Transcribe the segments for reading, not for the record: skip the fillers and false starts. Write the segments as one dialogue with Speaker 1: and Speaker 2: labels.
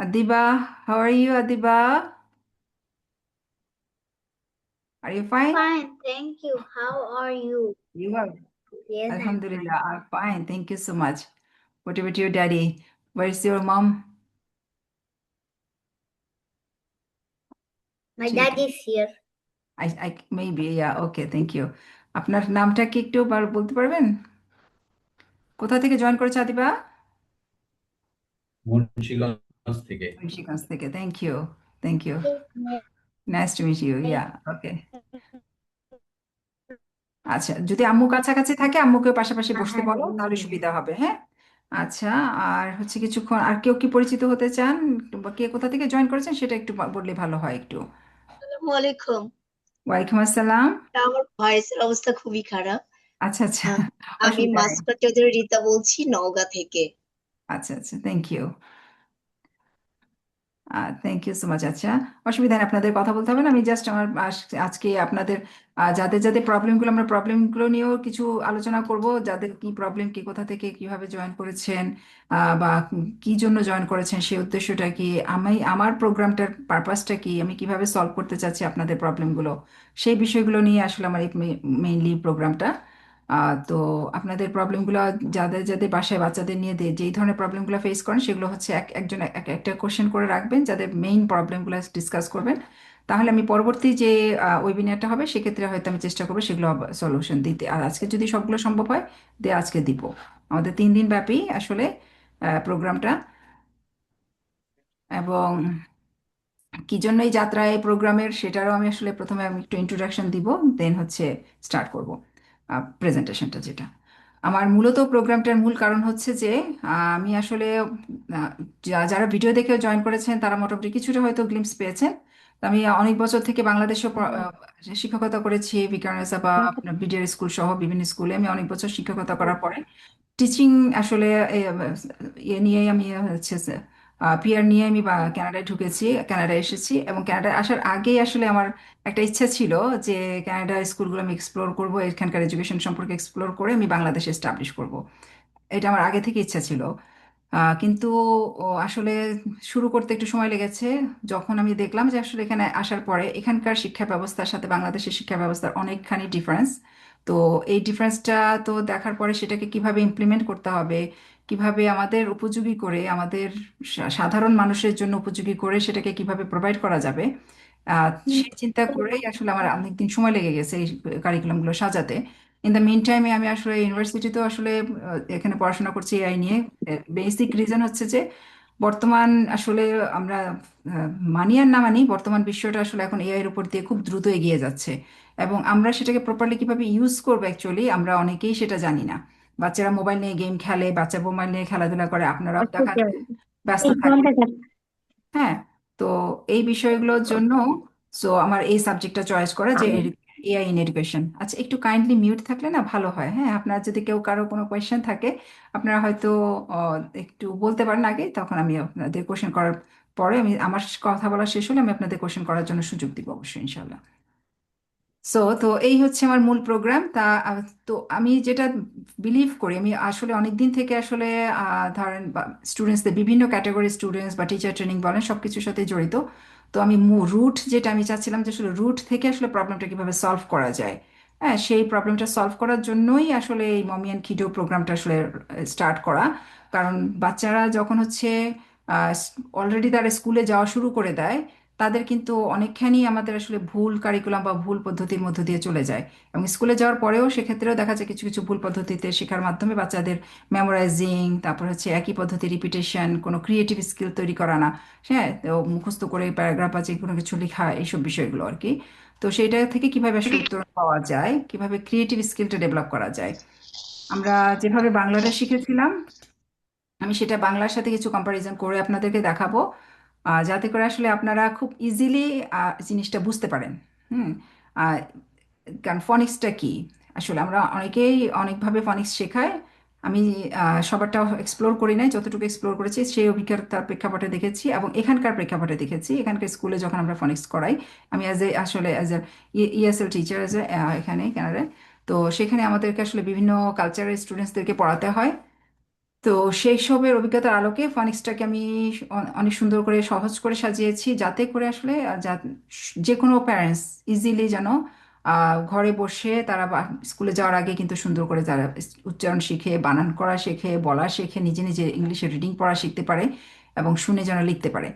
Speaker 1: Adiba, how are you, Adiba? Are you fine?
Speaker 2: Fine, thank you. How are you?
Speaker 1: You are.
Speaker 2: Yes, I'm fine.
Speaker 1: Alhamdulillah, I'm fine. Thank you so much. What about your daddy? Where's your mom?
Speaker 2: My
Speaker 1: She,
Speaker 2: dad is here.
Speaker 1: maybe, yeah, okay, thank you. আপনার নামটা কি একটু বলতে পারবেন? কোথা থেকে join করেছে আদিবা?
Speaker 3: মুন্সিগঞ্জ থেকে।
Speaker 1: মুন্সিগঞ্জ থেকে। Thank you, thank you.
Speaker 2: Yes,
Speaker 1: nice to meet you, yeah, okay. আচ্ছা, যদি আম্মু কাছাকাছি থাকে আম্মুকে পাশাপাশি বসতে বলো তাহলে সুবিধা হবে, হ্যাঁ। আচ্ছা, আর হচ্ছে কিছুক্ষণ আর কেউ কি পরিচিত হতে চান বা কে কোথা থেকে জয়েন করেছেন সেটা একটু বললে ভালো হয় একটু।
Speaker 4: আসসালামু আলাইকুম।
Speaker 1: ওয়ালাইকুম আসসালাম।
Speaker 4: আমার ভয়েসের অবস্থা খুবই খারাপ।
Speaker 1: আচ্ছা আচ্ছা,
Speaker 4: আহ, আমি
Speaker 1: অসুবিধা নেই।
Speaker 4: মাসুকা চৌধুরী রীতা বলছি নওগাঁ থেকে।
Speaker 1: আচ্ছা আচ্ছা, thank you. Thank you so much. আচ্ছা, অসুবিধা নেই, আপনাদের কথা বলতে হবে না। আমি জাস্ট আমার আজকে আপনাদের যাদের যাদের প্রবলেমগুলো, আমরা প্রবলেমগুলো নিয়েও কিছু আলোচনা করব। যাদের কি প্রবলেম, কি কোথা থেকে কিভাবে জয়েন করেছেন, বা কি জন্য জয়েন করেছেন, সেই উদ্দেশ্যটা কি, আমার প্রোগ্রামটার পারপাসটা কি, আমি কিভাবে সলভ করতে চাচ্ছি আপনাদের প্রবলেমগুলো, সেই বিষয়গুলো নিয়ে আসলে আমার এই মেইনলি প্রোগ্রামটা। তো আপনাদের প্রবলেমগুলো, যাদের যাদের বাসায় বাচ্চাদের নিয়ে যেই ধরনের প্রবলেমগুলো ফেস করেন সেগুলো হচ্ছে একজন একটা কোশ্চেন করে রাখবেন, যাদের মেইন প্রবলেমগুলো ডিসকাস করবেন। তাহলে আমি পরবর্তী যে ওয়েবিনারটা হবে সেক্ষেত্রে হয়তো আমি চেষ্টা করবো সেগুলো সলিউশন দিতে। আর আজকে যদি সবগুলো সম্ভব হয় আজকে দিব। আমাদের 3 দিন ব্যাপী আসলে প্রোগ্রামটা। এবং কি জন্য এই যাত্রা, এই প্রোগ্রামের, সেটারও আমি আসলে প্রথমে আমি একটু ইন্ট্রোডাকশন দিব, দেন হচ্ছে স্টার্ট করব প্রেজেন্টেশনটা। যেটা আমার মূলত প্রোগ্রামটার মূল কারণ হচ্ছে যে আমি আসলে যারা ভিডিও দেখে জয়েন করেছেন তারা মোটামুটি কিছুটা হয়তো গ্লিম্পস পেয়েছেন। তো আমি অনেক বছর থেকে বাংলাদেশে শিক্ষকতা করেছি, বিকানেসা বা আপনার বিডিআর স্কুল সহ বিভিন্ন স্কুলে আমি অনেক বছর শিক্ষকতা করার পরে টিচিং আসলে ইয়ে নিয়ে আমি হচ্ছে পিআর নিয়ে আমি কানাডায় ঢুকেছি, কানাডায় এসেছি। এবং কানাডায় আসার আগেই আসলে আমার একটা ইচ্ছা ছিল যে কানাডার স্কুলগুলো আমি এক্সপ্লোর করব, এখানকার এডুকেশন সম্পর্কে এক্সপ্লোর করে আমি বাংলাদেশে এস্টাবলিশ করব। এটা আমার আগে থেকে ইচ্ছা ছিল। কিন্তু আসলে শুরু করতে একটু সময় লেগেছে। যখন আমি দেখলাম যে আসলে এখানে আসার পরে এখানকার শিক্ষা ব্যবস্থার সাথে বাংলাদেশের শিক্ষা ব্যবস্থার অনেকখানি ডিফারেন্স। তো এই ডিফারেন্সটা তো দেখার পরে সেটাকে কিভাবে ইমপ্লিমেন্ট করতে হবে, কিভাবে আমাদের উপযোগী করে, আমাদের সাধারণ মানুষের জন্য উপযোগী করে সেটাকে কিভাবে প্রোভাইড করা যাবে, সেই চিন্তা করেই আসলে আমার অনেকদিন সময় লেগে গেছে এই কারিকুলামগুলো সাজাতে। ইন দ্য মিন টাইমে আমি আসলে ইউনিভার্সিটিতেও আসলে এখানে পড়াশোনা করছি এআই নিয়ে। বেসিক রিজন হচ্ছে যে বর্তমান আসলে আমরা মানি আর না মানি, বর্তমান বিশ্বটা আসলে এখন এআই এর উপর দিয়ে খুব দ্রুত এগিয়ে যাচ্ছে। এবং আমরা সেটাকে প্রপারলি কিভাবে ইউজ করবো অ্যাকচুয়ালি আমরা অনেকেই সেটা জানি না। বাচ্চারা মোবাইল নিয়ে গেম খেলে, বাচ্চা মোবাইল নিয়ে খেলাধুলা করে, আপনারাও দেখা যায় ব্যস্ত থাকেন। হ্যাঁ, তো এই বিষয়গুলোর জন্য আমার এই সাবজেক্টটা চয়েস করা যে এআই ইন এডুকেশন। আচ্ছা, একটু কাইন্ডলি মিউট থাকলে না ভালো হয়, হ্যাঁ। আপনার যদি কারো কোনো কোয়েশ্চেন থাকে আপনারা হয়তো একটু বলতে পারেন আগে, তখন আমি আপনাদের কোয়েশ্চেন করার পরে আমি আমার কথা বলা শেষ হলে আমি আপনাদের কোয়েশ্চেন করার জন্য সুযোগ দিব অবশ্যই, ইনশাল্লাহ। তো এই হচ্ছে আমার মূল প্রোগ্রাম। তো আমি যেটা বিলিভ করি, আমি আসলে অনেক দিন থেকে আসলে ধরেন স্টুডেন্টসদের, বিভিন্ন ক্যাটাগরি স্টুডেন্টস বা টিচার ট্রেনিং বলেন, সব কিছুর সাথে জড়িত। তো আমি রুট যেটা আমি চাচ্ছিলাম যে আসলে রুট থেকে আসলে প্রবলেমটা কিভাবে সলভ করা যায়। হ্যাঁ, সেই প্রবলেমটা সলভ করার জন্যই আসলে এই মমি অ্যান্ড কিডো প্রোগ্রামটা আসলে স্টার্ট করা। কারণ বাচ্চারা যখন হচ্ছে অলরেডি তারা স্কুলে যাওয়া শুরু করে দেয়, তাদের কিন্তু অনেকখানি আমাদের আসলে ভুল কারিকুলাম বা ভুল পদ্ধতির মধ্য দিয়ে চলে যায়। এবং স্কুলে যাওয়ার পরেও সেক্ষেত্রেও দেখা যায় কিছু কিছু ভুল পদ্ধতিতে শেখার মাধ্যমে বাচ্চাদের মেমোরাইজিং, তারপর হচ্ছে একই পদ্ধতি রিপিটেশন, কোনো ক্রিয়েটিভ স্কিল তৈরি করা না। হ্যাঁ, তো মুখস্থ করে প্যারাগ্রাফ আছে কোনো কিছু লেখা, এইসব বিষয়গুলো আর কি। তো সেইটা থেকে কিভাবে আসলে উত্তরণ পাওয়া যায়, কিভাবে ক্রিয়েটিভ স্কিলটা ডেভেলপ করা যায়। আমরা যেভাবে বাংলাটা শিখেছিলাম আমি সেটা বাংলার সাথে কিছু কম্পারিজন করে আপনাদেরকে দেখাবো, যাতে করে আসলে আপনারা খুব ইজিলি জিনিসটা বুঝতে পারেন। হুম। আহ, কারণ ফনিক্সটা কি, আসলে আমরা অনেকেই অনেকভাবে ফনিক্স শেখায়। আমি সবারটা এক্সপ্লোর করি নাই, যতটুকু এক্সপ্লোর করেছি সেই অভিজ্ঞতার প্রেক্ষাপটে দেখেছি এবং এখানকার প্রেক্ষাপটে দেখেছি। এখানকার স্কুলে যখন আমরা ফনিক্স করাই, আমি অ্যাজ এ ইএসএল টিচার এখানে কানাডায়। তো সেখানে আমাদেরকে আসলে বিভিন্ন কালচারের স্টুডেন্টসদেরকে পড়াতে হয়। তো সেই সবের অভিজ্ঞতার আলোকে ফনিক্সটাকে আমি অনেক সুন্দর করে সহজ করে সাজিয়েছি, যাতে করে আসলে যে কোনো প্যারেন্টস ইজিলি যেন ঘরে বসে তারা স্কুলে যাওয়ার আগে কিন্তু সুন্দর করে তারা উচ্চারণ শিখে, বানান করা শেখে, বলা শেখে, নিজে নিজে ইংলিশে রিডিং পড়া শিখতে পারে এবং শুনে যেন লিখতে পারে।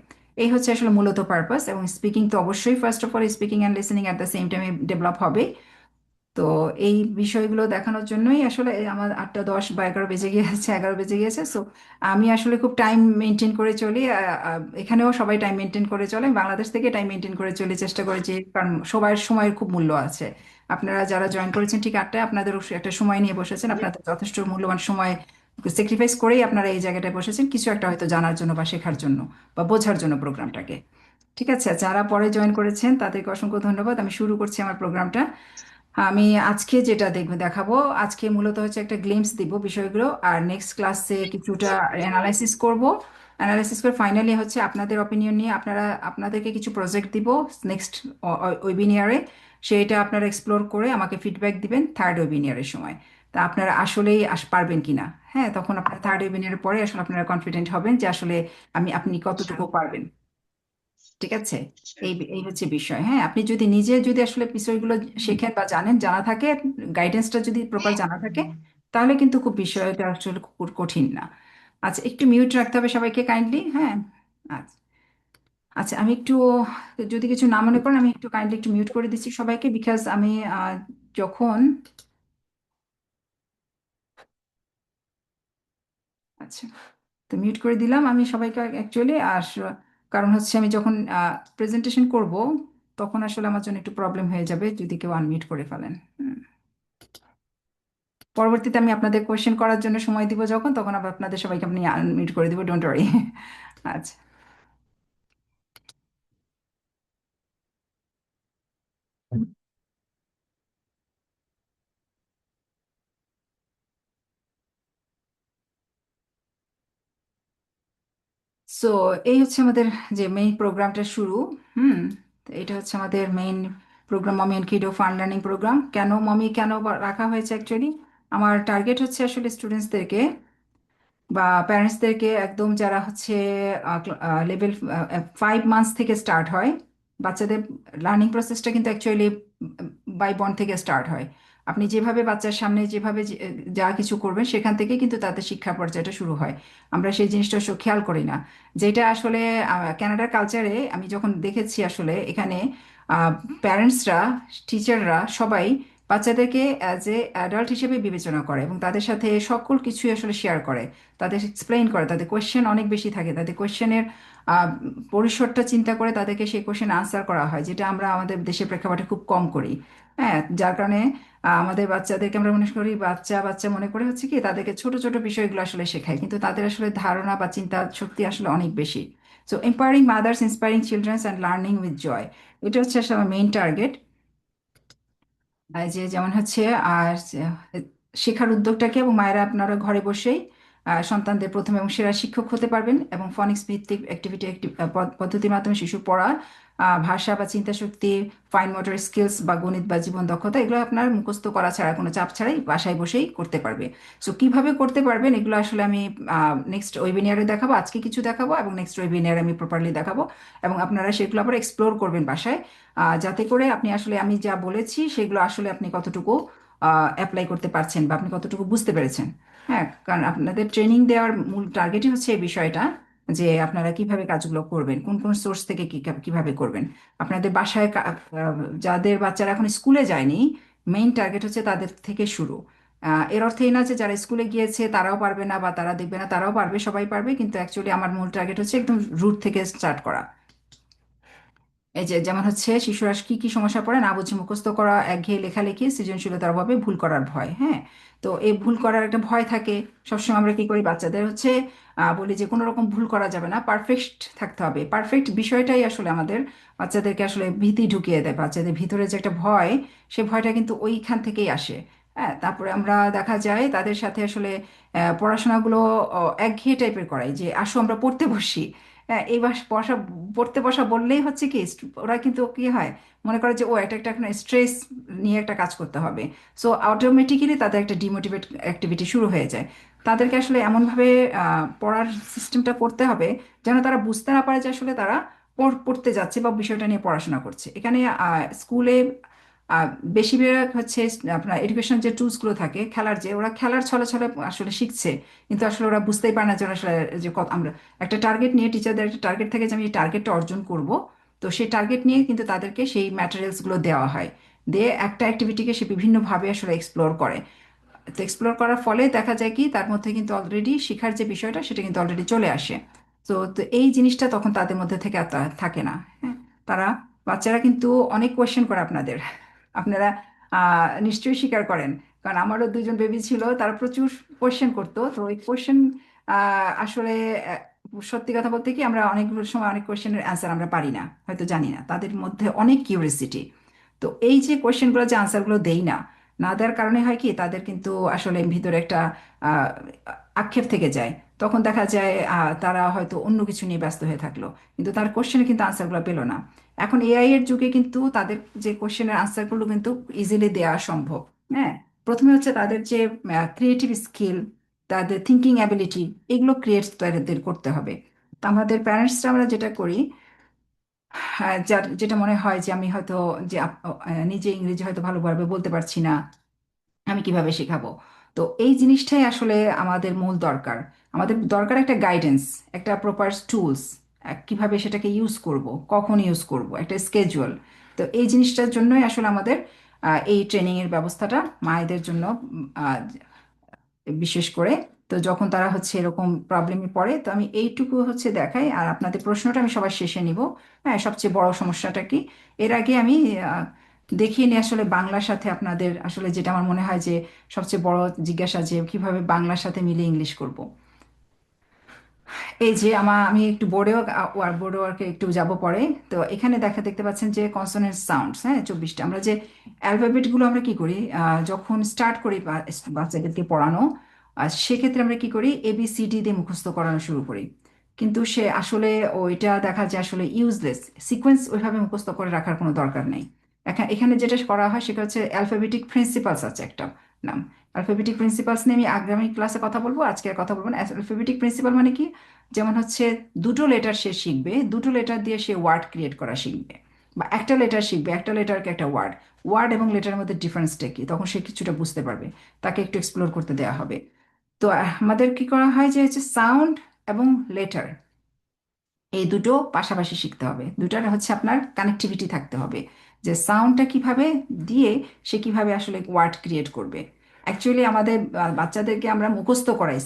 Speaker 1: এই হচ্ছে আসলে মূলত পারপাস। এবং স্পিকিং তো অবশ্যই first of all speaking and listening at the same টাইমে ডেভেলপ হবে। তো এই বিষয়গুলো দেখানোর জন্যই আসলে আমার 8:10 বা 11 বেজে গিয়েছে, 11 বেজে গিয়েছে। সো আমি আসলে খুব টাইম মেনটেন করে চলি। এখানেও সবাই টাইম মেনটেন করে চলে, আমি বাংলাদেশ থেকে টাইম মেনটেন করে চলি, চেষ্টা করি যে, কারণ সবার সময়ের খুব মূল্য আছে। আপনারা যারা জয়েন করেছেন ঠিক 8টায়, আপনাদেরও একটা সময় নিয়ে বসেছেন, আপনাদের যথেষ্ট মূল্যবান সময় স্যাক্রিফাইস করেই আপনারা এই জায়গাটায় বসেছেন, কিছু একটা হয়তো জানার জন্য বা শেখার জন্য বা বোঝার জন্য প্রোগ্রামটাকে। ঠিক আছে, যারা পরে জয়েন করেছেন তাদেরকে অসংখ্য ধন্যবাদ। আমি শুরু করছি আমার প্রোগ্রামটা। আমি আজকে যেটা দেখাবো, আজকে মূলত হচ্ছে একটা গ্লিমস দিব বিষয়গুলো, আর নেক্সট ক্লাসে কিছুটা অ্যানালাইসিস করব। অ্যানালাইসিস করে ফাইনালি হচ্ছে আপনাদের অপিনিয়ন নিয়ে আপনাদেরকে কিছু প্রজেক্ট দিব নেক্সট ওয়েবিনিয়ারে। সেইটা আপনারা এক্সপ্লোর করে আমাকে ফিডব্যাক দিবেন থার্ড ওয়েবিনিয়ারের সময়। তা আপনারা আসলেই পারবেন কিনা। হ্যাঁ, তখন আপনার থার্ড ওয়েবিনিয়ারের পরে আসলে আপনারা কনফিডেন্ট হবেন যে আসলে আপনি কতটুকু পারবেন। ঠিক আছে, এই এই হচ্ছে বিষয়। হ্যাঁ, আপনি যদি আসলে বিষয়গুলো শেখেন বা জানেন, জানা থাকে, গাইডেন্সটা যদি প্রপার জানা থাকে, তাহলে কিন্তু খুব বিষয়টা আসলে খুব কঠিন না। আচ্ছা, একটু মিউট রাখতে হবে সবাইকে কাইন্ডলি। হ্যাঁ, আচ্ছা। আচ্ছা, আমি একটু, যদি কিছু না মনে করেন, আমি একটু কাইন্ডলি একটু মিউট করে দিচ্ছি সবাইকে, বিকজ আমি যখন, আচ্ছা, তো মিউট করে দিলাম আমি সবাইকে অ্যাকচুয়ালি। আর কারণ হচ্ছে আমি যখন প্রেজেন্টেশন করব, তখন আসলে আমার জন্য একটু প্রবলেম হয়ে যাবে যদি কেউ আনমিউট করে ফেলেন। পরবর্তীতে আমি আপনাদের কোয়েশ্চেন করার জন্য সময় দিব, যখন তখন আবার আপনাদের সবাইকে আপনি আনমিউট করে দিব, ডোন্ট ওয়ারি। আচ্ছা। সো এই হচ্ছে আমাদের যে মেইন প্রোগ্রামটা শুরু। হুম। তো এটা হচ্ছে আমাদের main programme, mummy and kiddo fun learning programme. কেন রাখা হয়েছে অ্যাকচুয়ালি, আমার টার্গেট হচ্ছে আসলে স্টুডেন্টসদেরকে বা প্যারেন্টসদেরকে, একদম যারা হচ্ছে লেভেল 5 মান্থস থেকে স্টার্ট হয় বাচ্চাদের লার্নিং প্রসেসটা, কিন্তু অ্যাকচুয়ালি বাই বন্ড থেকে স্টার্ট হয়। আপনি যেভাবে বাচ্চার সামনে যেভাবে যা কিছু করবেন, সেখান থেকে কিন্তু তাদের শিক্ষা পর্যায়টা শুরু হয়। আমরা সেই জিনিসটা খেয়াল করি না, যেটা আসলে কানাডার কালচারে আমি যখন দেখেছি আসলে এখানে প্যারেন্টসরা, টিচাররা সবাই বাচ্চাদেরকে অ্যাজ এ অ্যাডাল্ট হিসেবে বিবেচনা করে এবং তাদের সাথে সকল কিছুই আসলে শেয়ার করে, তাদের এক্সপ্লেইন করে, তাদের কোয়েশ্চেন অনেক বেশি থাকে, তাদের কোয়েশ্চেনের পরিসরটা চিন্তা করে তাদেরকে সেই কোয়েশ্চেন আনসার করা হয়, যেটা আমরা আমাদের দেশের প্রেক্ষাপটে খুব কম করি। হ্যাঁ, যার কারণে আমাদের বাচ্চাদেরকে আমরা মনে করি বাচ্চা বাচ্চা মনে করে হচ্ছে কি, তাদেরকে ছোট ছোট বিষয়গুলো আসলে শেখায়, কিন্তু তাদের আসলে ধারণা বা চিন্তা শক্তি আসলে অনেক বেশি। So empowering mothers, inspiring childrens and learning with joy, এটা হচ্ছে আসলে আমার মেইন টার্গেট। যে যেমন হচ্ছে, আর শেখার উদ্যোগটাকে, এবং মায়েরা আপনারা ঘরে বসেই সন্তানদের প্রথম এবং সেরা শিক্ষক হতে পারবেন, এবং ফনিক্স ভিত্তিক অ্যাক্টিভিটি পদ্ধতির মাধ্যমে শিশুর পড়া, ভাষা বা চিন্তা শক্তি, ফাইন মোটর স্কিলস বা গণিত বা জীবন দক্ষতা, এগুলো আপনার মুখস্থ করা ছাড়া, কোনো চাপ ছাড়াই বাসায় বসেই করতে পারবে। সো কিভাবে করতে পারবেন এগুলো আসলে আমি নেক্সট ওয়েবিনিয়ারে দেখাবো, আজকে কিছু দেখাবো এবং নেক্সট ওয়েবিনিয়ারে আমি প্রপারলি দেখাবো, এবং আপনারা সেগুলো আবার এক্সপ্লোর করবেন বাসায়, যাতে করে আপনি আসলে আমি যা বলেছি সেগুলো আসলে আপনি কতটুকু অ্যাপ্লাই করতে পারছেন বা আপনি কতটুকু বুঝতে পেরেছেন। হ্যাঁ, কারণ আপনাদের ট্রেনিং দেওয়ার মূল টার্গেটই হচ্ছে এই বিষয়টা, যে আপনারা কিভাবে কাজগুলো করবেন, কোন কোন সোর্স থেকে কিভাবে করবেন। আপনাদের বাসায় যাদের বাচ্চারা এখন স্কুলে যায়নি, মেইন টার্গেট হচ্ছে তাদের থেকে শুরু। এর অর্থ এই না যে যারা স্কুলে গিয়েছে তারাও পারবে না বা তারা দেখবে না, তারাও পারবে, সবাই পারবে, কিন্তু অ্যাকচুয়ালি আমার মূল টার্গেট হচ্ছে একদম রুট থেকে স্টার্ট করা। এই যে যেমন হচ্ছে শিশুরা কি কি সমস্যা পড়ে, না বুঝে মুখস্থ করা, একঘেয়ে লেখালেখি, সৃজনশীলতার অভাবে ভুল করার ভয়। হ্যাঁ, তো এই ভুল করার একটা ভয় থাকে সবসময়। আমরা কি করি, বাচ্চাদের হচ্ছে বলি যে কোনো রকম ভুল করা যাবে না, পারফেক্ট থাকতে হবে। পারফেক্ট বিষয়টাই আসলে আমাদের বাচ্চাদেরকে আসলে ভীতি ঢুকিয়ে দেয়, বাচ্চাদের ভিতরে যে একটা ভয়, সে ভয়টা কিন্তু ওইখান থেকেই আসে। হ্যাঁ, তারপরে আমরা দেখা যায় তাদের সাথে আসলে পড়াশোনাগুলো একঘেয়ে টাইপের করাই, যে আসো আমরা পড়তে বসি। হ্যাঁ, এই পড়তে বসা বললেই হচ্ছে কি, ওরা কিন্তু কি হয়, মনে করে যে ও এটা একটা এখন স্ট্রেস নিয়ে একটা কাজ করতে হবে। সো অটোমেটিক্যালি তাদের একটা ডিমোটিভেট অ্যাক্টিভিটি শুরু হয়ে যায়। তাদেরকে আসলে এমনভাবে পড়ার সিস্টেমটা করতে হবে যেন তারা বুঝতে না পারে যে আসলে তারা পড়তে যাচ্ছে বা বিষয়টা নিয়ে পড়াশোনা করছে। এখানে স্কুলে আহ, বেশিরভাগ হচ্ছে আপনার এডুকেশন যে টুলসগুলো থাকে খেলার, যে ওরা খেলার ছলে ছলে আসলে শিখছে, কিন্তু আসলে ওরা বুঝতেই পারে না যে ওরা আসলে যে আমরা একটা টার্গেট নিয়ে, টিচারদের একটা টার্গেট থাকে যে আমি এই টার্গেটটা অর্জন করব। তো সেই টার্গেট নিয়ে কিন্তু তাদেরকে সেই ম্যাটেরিয়ালসগুলো দেওয়া হয়, দিয়ে একটা অ্যাক্টিভিটিকে সে বিভিন্নভাবে আসলে এক্সপ্লোর করে। তো এক্সপ্লোর করার ফলে দেখা যায় কি তার মধ্যে কিন্তু অলরেডি শেখার যে বিষয়টা সেটা কিন্তু অলরেডি চলে আসে। তো এই জিনিসটা তখন তাদের মধ্যে থেকে আর থাকে না। হ্যাঁ, তারা, বাচ্চারা কিন্তু অনেক কোয়েশ্চেন করে আপনাদের, আপনারা নিশ্চয়ই স্বীকার করেন। কারণ আমারও দুজন বেবি ছিল, তারা প্রচুর কোয়েশ্চেন করতো। তো ওই কোয়েশ্চেন আসলে সত্যি কথা বলতে কি আমরা অনেক সময় অনেক কোয়েশ্চেনের অ্যান্সার আমরা পারি না, হয়তো জানি না, তাদের মধ্যে অনেক কিউরিসিটি। তো এই যে কোয়েশ্চেনগুলো, যে আনসারগুলো দেই না, না দেওয়ার কারণে হয় কি তাদের কিন্তু আসলে ভিতরে একটা আহ, আক্ষেপ থেকে যায়। তখন দেখা যায় তারা হয়তো অন্য কিছু নিয়ে ব্যস্ত হয়ে থাকলো, কিন্তু তার কোশ্চেনে কিন্তু আনসারগুলো পেলো না। এখন এআই এর যুগে কিন্তু তাদের যে কোশ্চেনের আনসারগুলো কিন্তু ইজিলি দেওয়া সম্ভব। হ্যাঁ, প্রথমে হচ্ছে তাদের যে ক্রিয়েটিভ স্কিল, তাদের থিঙ্কিং অ্যাবিলিটি, এগুলো ক্রিয়েট তাদের করতে হবে। তো আমাদের প্যারেন্টসরা আমরা যেটা করি, হ্যাঁ, যেটা মনে হয় যে আমি হয়তো যে নিজে ইংরেজি হয়তো ভালোভাবে বলতে পারছি না, আমি কিভাবে শেখাবো। তো এই জিনিসটাই আসলে আমাদের মূল দরকার। আমাদের দরকার একটা গাইডেন্স, একটা প্রপার টুলস, কিভাবে সেটাকে ইউজ করব, কখন ইউজ করব, একটা স্কেজুয়াল। তো এই জিনিসটার জন্যই আসলে আমাদের এই ট্রেনিং এর ব্যবস্থাটা মায়েদের জন্য বিশেষ করে। তো যখন তারা হচ্ছে এরকম প্রবলেমে পড়ে, তো আমি এইটুকু হচ্ছে দেখাই। আর আপনাদের প্রশ্নটা আমি সবার শেষে নিব। হ্যাঁ, সবচেয়ে বড় সমস্যাটা কি, এর আগে আমি আহ, দেখিয়ে নিই আসলে বাংলার সাথে আপনাদের আসলে যেটা আমার মনে হয় যে সবচেয়ে বড় জিজ্ঞাসা, যে কিভাবে বাংলার সাথে মিলে ইংলিশ করব। এই যে আমি একটু বোর্ডে ওয়ার্কে একটু যাব পরে। তো এখানে দেখতে পাচ্ছেন যে কনসোনেন্ট সাউন্ডস, হ্যাঁ, 24টা। আমরা যে অ্যালফাবেট গুলো আমরা কি করি, যখন স্টার্ট করি বাচ্চাদেরকে পড়ানো, সেক্ষেত্রে আমরা কি করি, ABCD দিয়ে মুখস্থ করানো শুরু করি। কিন্তু সে আসলে ওইটা দেখা যায় আসলে ইউজলেস। সিকোয়েন্স ওইভাবে মুখস্থ করে রাখার কোনো দরকার নেই। এখানে যেটা করা হয় সেটা হচ্ছে অ্যালফাবেটিক প্রিন্সিপালস আছে একটা নাম। অ্যালফাবেটিক প্রিন্সিপালস নিয়ে আমি আগামী ক্লাসে কথা বলবো, আজকে আর কথা বলবো না। অ্যালফাবেটিক প্রিন্সিপাল মানে কি, যেমন হচ্ছে দুটো লেটার সে শিখবে, দুটো লেটার দিয়ে সে ওয়ার্ড ক্রিয়েট করা শিখবে। বা একটা লেটার শিখবে, একটা লেটারকে একটা ওয়ার্ড, ওয়ার্ড এবং লেটারের মধ্যে ডিফারেন্সটা কি, তখন সে কিছুটা বুঝতে পারবে। তাকে একটু এক্সপ্লোর করতে দেওয়া হবে। তো আমাদের কি করা হয় যে হচ্ছে সাউন্ড এবং লেটার, এই দুটো পাশাপাশি শিখতে হবে। দুটার হচ্ছে আপনার কানেক্টিভিটি থাকতে হবে, যে সাউন্ডটা কিভাবে দিয়ে সে কিভাবে আসলে ওয়ার্ড ক্রিয়েট করবে। অ্যাকচুয়ালি আমাদের বাচ্চাদেরকে আমরা মুখস্থ করাই,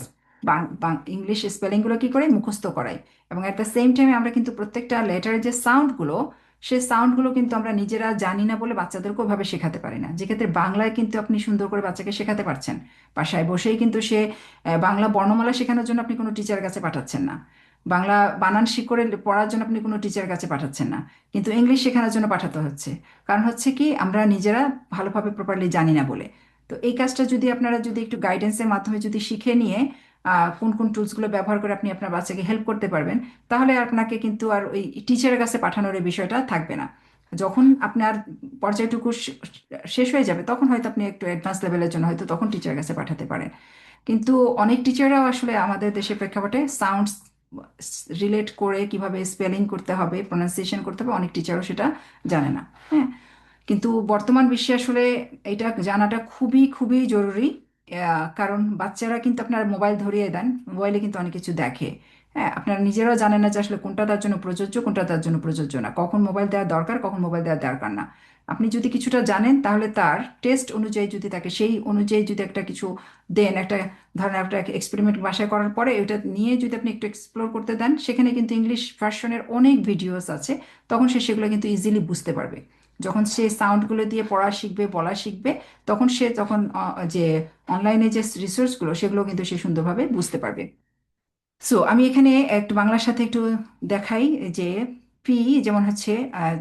Speaker 1: ইংলিশ স্পেলিংগুলো কি করে মুখস্থ করাই, এবং অ্যাট দ্য সেম টাইমে আমরা কিন্তু প্রত্যেকটা লেটারের যে সাউন্ডগুলো, সেই সাউন্ডগুলো কিন্তু আমরা নিজেরা জানি না বলে বাচ্চাদেরকে ওভাবে শেখাতে পারি না। যেক্ষেত্রে বাংলায় কিন্তু আপনি সুন্দর করে বাচ্চাকে শেখাতে পারছেন, বাসায় বসেই কিন্তু সে বাংলা বর্ণমালা শেখানোর জন্য আপনি কোনো টিচারের কাছে পাঠাচ্ছেন না, বাংলা বানান শিখ করে পড়ার জন্য আপনি কোনো টিচারের কাছে পাঠাচ্ছেন না, কিন্তু ইংলিশ শেখানোর জন্য পাঠাতে হচ্ছে। কারণ হচ্ছে কি আমরা নিজেরা ভালোভাবে প্রপারলি জানি না বলে। তো এই কাজটা যদি আপনারা যদি একটু গাইডেন্সের মাধ্যমে যদি শিখে নিয়ে কোন কোন টুলসগুলো ব্যবহার করে আপনি আপনার বাচ্চাকে হেল্প করতে পারবেন, তাহলে আপনাকে কিন্তু আর ওই টিচারের কাছে পাঠানোর এই বিষয়টা থাকবে না। যখন আপনার পর্যায়টুকু শেষ হয়ে যাবে, তখন হয়তো আপনি একটু অ্যাডভান্স লেভেলের জন্য হয়তো তখন টিচারের কাছে পাঠাতে পারেন। কিন্তু অনেক টিচাররাও আসলে আমাদের দেশের প্রেক্ষাপটে সাউন্ডস রিলেট করে কিভাবে স্পেলিং করতে হবে, প্রনাউন্সিয়েশন করতে হবে, অনেক টিচারও সেটা জানে না। হ্যাঁ, কিন্তু বর্তমান বিশ্বে আসলে এটা জানাটা খুবই খুবই জরুরি। কারণ বাচ্চারা কিন্তু আপনার মোবাইল ধরিয়ে দেন, মোবাইলে কিন্তু অনেক কিছু দেখে। হ্যাঁ, আপনারা নিজেরাও জানেন না যে আসলে কোনটা তার জন্য প্রযোজ্য, কোনটা তার জন্য প্রযোজ্য না, কখন মোবাইল দেওয়া দরকার, কখন মোবাইল দেওয়া দরকার না। আপনি যদি কিছুটা জানেন, তাহলে তার টেস্ট অনুযায়ী যদি তাকে সেই অনুযায়ী যদি একটা কিছু দেন, একটা ধরেন একটা এক্সপেরিমেন্ট বাসায় করার পরে ওইটা নিয়ে যদি আপনি একটু এক্সপ্লোর করতে দেন, সেখানে কিন্তু ইংলিশ ভার্সনের অনেক ভিডিওস আছে, তখন সে সেগুলো কিন্তু ইজিলি বুঝতে পারবে। যখন সে সাউন্ডগুলো দিয়ে পড়া শিখবে, বলা শিখবে, তখন সে তখন যে অনলাইনে যে রিসোর্সগুলো সেগুলো কিন্তু সে সুন্দরভাবে বুঝতে পারবে। সো আমি এখানে একটু বাংলার সাথে একটু দেখাই যে পি, যেমন হচ্ছে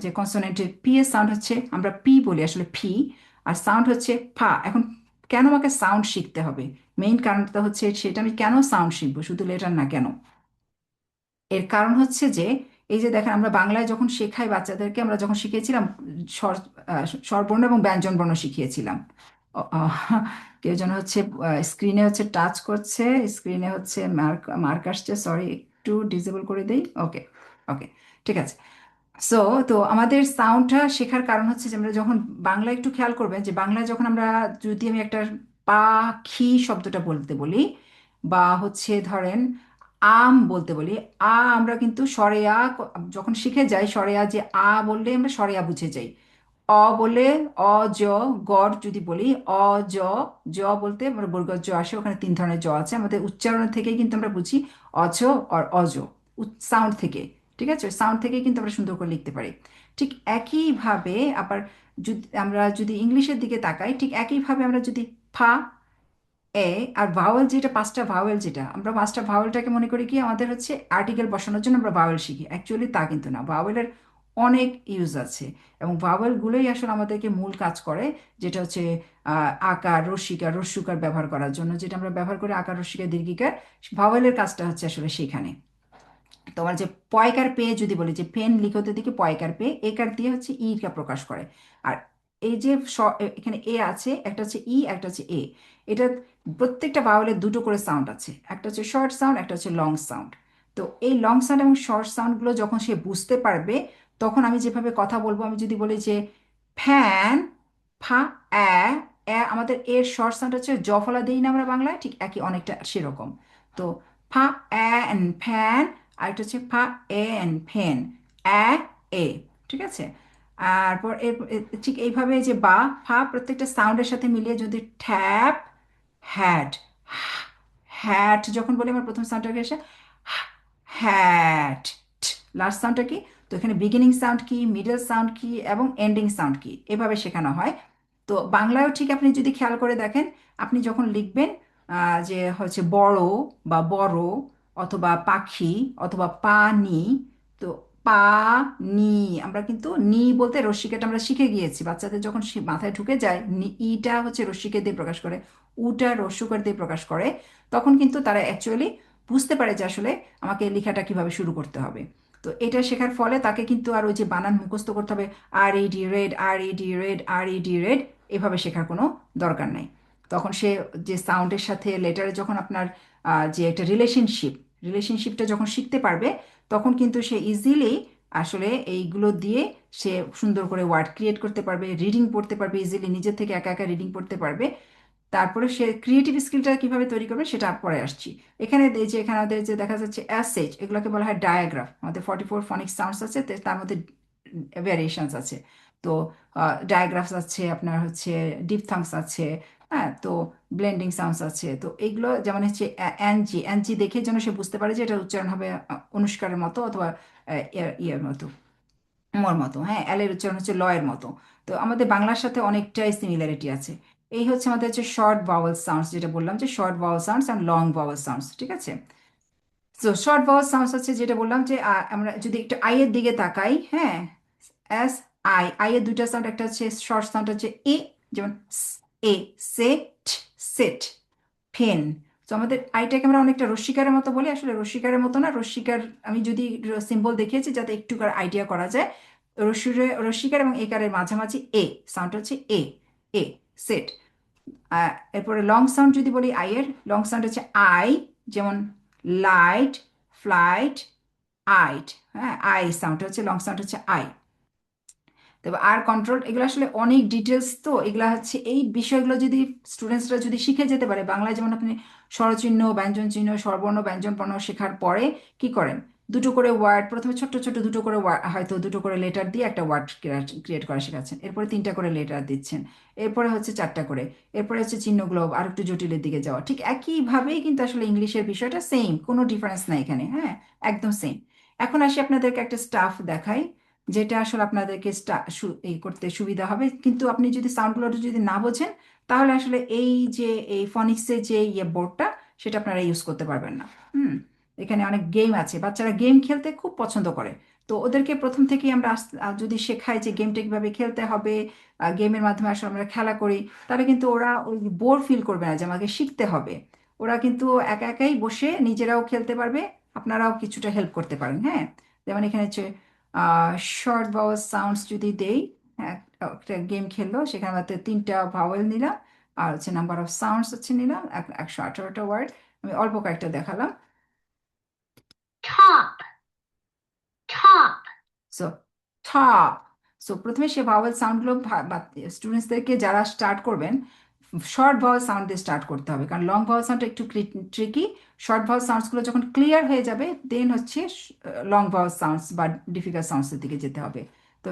Speaker 1: যে কনসোনেন্টের পি এর সাউন্ড হচ্ছে, আমরা পি বলি আসলে ফি, আর সাউন্ড হচ্ছে ফা। এখন কেন আমাকে সাউন্ড শিখতে হবে, মেইন কারণটা হচ্ছে সেটা, আমি কেন সাউন্ড শিখবো, শুধু লেটার না কেন। এর কারণ হচ্ছে যে এই যে দেখেন, আমরা বাংলায় যখন শেখাই বাচ্চাদেরকে, আমরা যখন শিখিয়েছিলাম স্বরবর্ণ এবং ব্যঞ্জনবর্ণ শিখিয়েছিলাম। কেউ যেন হচ্ছে স্ক্রিনে হচ্ছে টাচ করছে, স্ক্রিনে হচ্ছে মার্ক আসছে, সরি একটু ডিসেবল করে দেই। ওকে, ওকে, ঠিক আছে। সো তো আমাদের সাউন্ডটা শেখার কারণ হচ্ছে যে আমরা যখন বাংলা একটু খেয়াল করবেন যে বাংলায় যখন আমরা, যদি আমি একটা পাখি শব্দটা বলতে বলি, বা হচ্ছে ধরেন আম বলতে বলি, আমরা কিন্তু স্বরে যখন শিখে যাই স্বরে যে বললে আমরা স্বরে বুঝে যাই। বলে জ, গড় যদি বলি অ, জ, জ বলতে আমরা বর্গ জ আসে, ওখানে তিন ধরনের জ আছে, আমাদের উচ্চারণ থেকেই কিন্তু আমরা বুঝি অজ আর অজ, সাউন্ড থেকে। ঠিক আছে, সাউন্ড থেকে কিন্তু আমরা সুন্দর করে লিখতে পারি। ঠিক একইভাবে আবার যদি আমরা যদি ইংলিশের দিকে তাকাই, ঠিক একইভাবে আমরা যদি ফা, এ আর ভাওয়েল, যেটা পাঁচটা ভাওয়েল, যেটা আমরা পাঁচটা ভাওয়েলটাকে মনে করি কি আমাদের হচ্ছে আর্টিকেল বসানোর জন্য আমরা ভাওয়েল শিখি, অ্যাকচুয়ালি তা কিন্তু না। ভাওয়েলের অনেক ইউজ আছে, এবং ভাওয়েলগুলোই আসলে আমাদেরকে মূল কাজ করে, যেটা হচ্ছে আকার, রস্যিকার, রস্যুকার ব্যবহার করার জন্য, যেটা আমরা ব্যবহার করি আকার, রস্যিকার, দীর্ঘিকার। ভাওয়েলের কাজটা হচ্ছে আসলে সেখানে। তোমার যে পয়কার পে যদি বলি, যে পেন লিখতে দিকে পয়কার পে, একার দিয়ে হচ্ছে ই কা প্রকাশ করে। আর এই যে এখানে এ আছে, একটা হচ্ছে ই, একটা হচ্ছে এ। এটা প্রত্যেকটা ভাওয়েলের দুটো করে সাউন্ড আছে, একটা হচ্ছে শর্ট সাউন্ড, একটা হচ্ছে লং সাউন্ড। তো এই লং সাউন্ড এবং শর্ট সাউন্ডগুলো যখন সে বুঝতে পারবে, তখন আমি যেভাবে কথা বলবো, আমি যদি বলি যে ফ্যান, ফা, আমাদের এর শর্ট সাউন্ড হচ্ছে জফলা দিই না আমরা বাংলায়, ঠিক একই অনেকটা সেরকম। তো ফা, অ্যান ফ্যান, আর এটা হচ্ছে ফা, এন ফেন, অ্যা, এ। ঠিক আছে। তারপর ঠিক এইভাবে যে বা, ফা প্রত্যেকটা সাউন্ডের সাথে মিলিয়ে যদি ট্যাপ, হ্যাট, হ্যাট যখন বলি আমার প্রথম সাউন্ডটাকে এসে হ্যাট, লাস্ট সাউন্ডটা কি, তো এখানে বিগিনিং সাউন্ড কি, মিডল সাউন্ড কি, এবং এন্ডিং সাউন্ড কি, এভাবে শেখানো হয়। তো বাংলায়ও ঠিক আপনি যদি খেয়াল করে দেখেন, আপনি যখন লিখবেন যে হচ্ছে বড় বা বড়, অথবা পাখি, অথবা পানি, তো পা, নি, আমরা কিন্তু নি বলতে রস্যিকাটা আমরা শিখে গিয়েছি, বাচ্চাদের যখন মাথায় ঢুকে যায় ইটা হচ্ছে রস্যিকা দিয়ে প্রকাশ করে, উটা রস্যকার দিয়ে প্রকাশ করে, তখন কিন্তু তারা অ্যাকচুয়ালি বুঝতে পারে যে আসলে আমাকে এই লেখাটা কিভাবে শুরু করতে হবে। তো এটা শেখার ফলে তাকে কিন্তু আর ওই যে বানান মুখস্থ করতে হবে, আর ই ডি রেড, আর ই ডি রেড, আর ই ডি রেড, এভাবে শেখার কোনো দরকার নাই। তখন সে যে সাউন্ডের সাথে লেটারে যখন আপনার যে একটা রিলেশনশিপটা যখন শিখতে পারবে, তখন কিন্তু সে ইজিলি আসলে এইগুলো দিয়ে সে সুন্দর করে ওয়ার্ড ক্রিয়েট করতে পারবে, রিডিং পড়তে পারবে, ইজিলি নিজের থেকে একা একা রিডিং পড়তে পারবে। তারপরে সে ক্রিয়েটিভ স্কিলটা কিভাবে তৈরি করবে সেটা পরে আসছি। এখানে এই যে এখানে আমাদের যে দেখা যাচ্ছে অ্যাসেজ, এগুলোকে বলা হয় ডায়াগ্রাফ। আমাদের 44 ফনিক সাউন্ডস আছে, তার মধ্যে ভ্যারিয়েশনস আছে। তো ডায়াগ্রাফস আছে, আপনার হচ্ছে ডিপথংস আছে, হ্যাঁ, তো ব্লেন্ডিং সাউন্ডস আছে। তো এইগুলো যেমন হচ্ছে এনজি, এনজি দেখে যেন সে বুঝতে পারে যে এটা উচ্চারণ হবে অনুষ্কারের মতো, অথবা ইয়ের মতো, মর মতো, হ্যাঁ, এলের উচ্চারণ হচ্ছে লয়ের মতো। তো আমাদের বাংলার সাথে অনেকটাই সিমিলারিটি আছে। এই হচ্ছে আমাদের হচ্ছে শর্ট ভাওয়েল সাউন্ডস, যেটা বললাম যে short vowel sounds and long vowel sounds. ঠিক আছে। তো শর্ট ভাওয়েল সাউন্ডস হচ্ছে যেটা বললাম যে আমরা যদি একটু আই এর দিকে তাকাই, হ্যাঁ, এস, আই এর দুইটা সাউন্ড, একটা হচ্ছে শর্ট সাউন্ড হচ্ছে এ, যেমন এ, সেট, সেট, ফেন। তো আমাদের আইটাকে আমরা অনেকটা রশ্মিকারের মতো বলি, আসলে রশ্মিকারের মতো না, রশ্মিকার আমি যদি সিম্বল দেখিয়েছি যাতে একটু আইডিয়া করা যায়। রশ্মিকার এবং একারের মাঝামাঝি এ সাউন্ড হচ্ছে এ, এ, সেট। এরপরে লং সাউন্ড যদি বলি এর লং সাউন্ড হচ্ছে আই, যেমন লাইট, ফ্লাইট, আইট, হ্যাঁ, আই সাউন্ড হচ্ছে লং সাউন্ড হচ্ছে আই। তবে আর কন্ট্রোল, এগুলো আসলে অনেক ডিটেলস, তো এগুলা হচ্ছে এই বিষয়গুলো যদি স্টুডেন্টসরা যদি শিখে যেতে পারে, বাংলায় যেমন আপনি স্বরচিহ্ন, ব্যঞ্জন চিহ্ন, স্বরবর্ণ, ব্যঞ্জন বর্ণ শেখার পরে কি করেন, দুটো করে ওয়ার্ড, প্রথমে ছোট্ট ছোট দুটো করে হয়তো দুটো করে লেটার দিয়ে একটা ওয়ার্ড ক্রিয়েট করা শেখাচ্ছেন, এরপরে তিনটা করে লেটার দিচ্ছেন, এরপরে হচ্ছে চারটা করে, এরপরে হচ্ছে চিহ্ন গ্লোব, আর একটু জটিলের দিকে যাওয়া। ঠিক একইভাবেই কিন্তু আসলে ইংলিশের বিষয়টা সেম, কোনো ডিফারেন্স নাই এখানে, হ্যাঁ, একদম সেম। এখন আসি আপনাদেরকে একটা স্টাফ দেখাই, যেটা আসলে আপনাদেরকে এই করতে সুবিধা হবে। কিন্তু আপনি যদি সাউন্ডগুলো যদি না বোঝেন, তাহলে আসলে এই যে এই ফনিক্সের যে বোর্ডটা, সেটা আপনারা ইউজ করতে পারবেন না। হুম। এখানে অনেক গেম আছে, বাচ্চারা গেম খেলতে খুব পছন্দ করে। তো ওদেরকে প্রথম থেকেই আমরা যদি শেখাই যে গেমটা কিভাবে খেলতে হবে, গেমের মাধ্যমে আসলে আমরা খেলা করি, তাহলে কিন্তু ওরা ওই বোর ফিল করবে না যে আমাকে শিখতে হবে। ওরা কিন্তু একা একাই বসে নিজেরাও খেলতে পারবে, আপনারাও কিছুটা হেল্প করতে পারেন, হ্যাঁ। যেমন এখানে হচ্ছে শর্ট ভাওয়েল সাউন্ডস যদি দেই, হ্যাঁ, একটা গেম খেললো, সেখানে আমাদের তিনটা ভাওয়েল নিলাম, আর হচ্ছে নাম্বার অফ সাউন্ডস হচ্ছে নিলাম 118টা ওয়ার্ড। আমি অল্প কয়েকটা দেখালাম।
Speaker 2: top, top,
Speaker 1: so top. So প্রথমে সে ভাওয়েল সাউন্ডগুলো স্টুডেন্টসদেরকে যারা স্টার্ট করবেন শর্ট ভাওয়েল সাউন্ড দিয়ে স্টার্ট করতে হবে, কারণ লং ভাওয়েল সাউন্ডটা একটু ট্রিকি। শর্ট ভাওয়েল সাউন্ডসগুলো যখন ক্লিয়ার হয়ে যাবে দেন হচ্ছে লং ভাওয়েল সাউন্ডস বা ডিফিকাল্ট সাউন্ডসের দিকে যেতে হবে। তো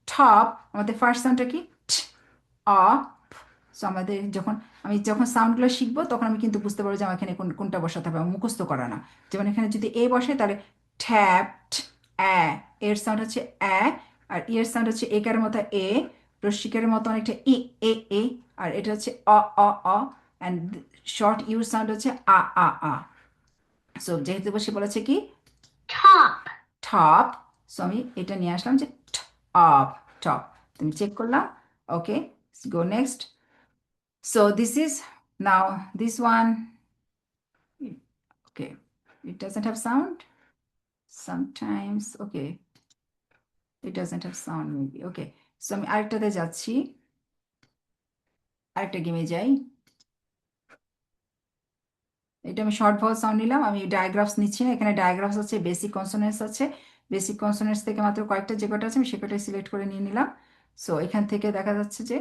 Speaker 1: টপ, আমাদের ফার্স্ট সাউন্ডটা কি? অ। সো আমাদের যখন সাউন্ডগুলো শিখবো তখন আমি কিন্তু বুঝতে পারবো যে আমার এখানে কোনটা বসাতে হবে, আমার মুখস্থ করা না। যেমন এখানে যদি এ বসে তাহলে ট্যাপ, অ্যা, এর সাউন্ড হচ্ছে অ্যা, আর ইয়ের সাউন্ড হচ্ছে একার মতো এ, রস্বীকারের মতো অনেকটা ই, এ, আর এটা হচ্ছে অ, অ্যান্ড শর্ট ইউর সাউন্ড হচ্ছে আ। সো যেহেতু বসে বলেছে কি
Speaker 2: top,
Speaker 1: টপ, সো আমি এটা নিয়ে আসলাম যে টপ, টপ। তুমি চেক করলাম। Okay, go next. So this is now this one. Okay, it doesn't have sound sometimes. Okay, it doesn't have sound maybe. Okay, so আমি আরেকটাতে যাচ্ছি, আরেকটা গেমে যাই। এটা আমি শর্ট ভয়েস সাউন্ড নিলাম, আমি ডায়াগ্রাফস নিচ্ছি না। এখানে ডায়াগ্রাফস আছে, বেসিক কনসোনেন্টস আছে। বেসিক কনসোনেন্টস থেকে মাত্র কয়েকটা যে কটা আছে আমি সে কটাই সিলেক্ট করে নিয়ে নিলাম। সো এখান থেকে দেখা যাচ্ছে যে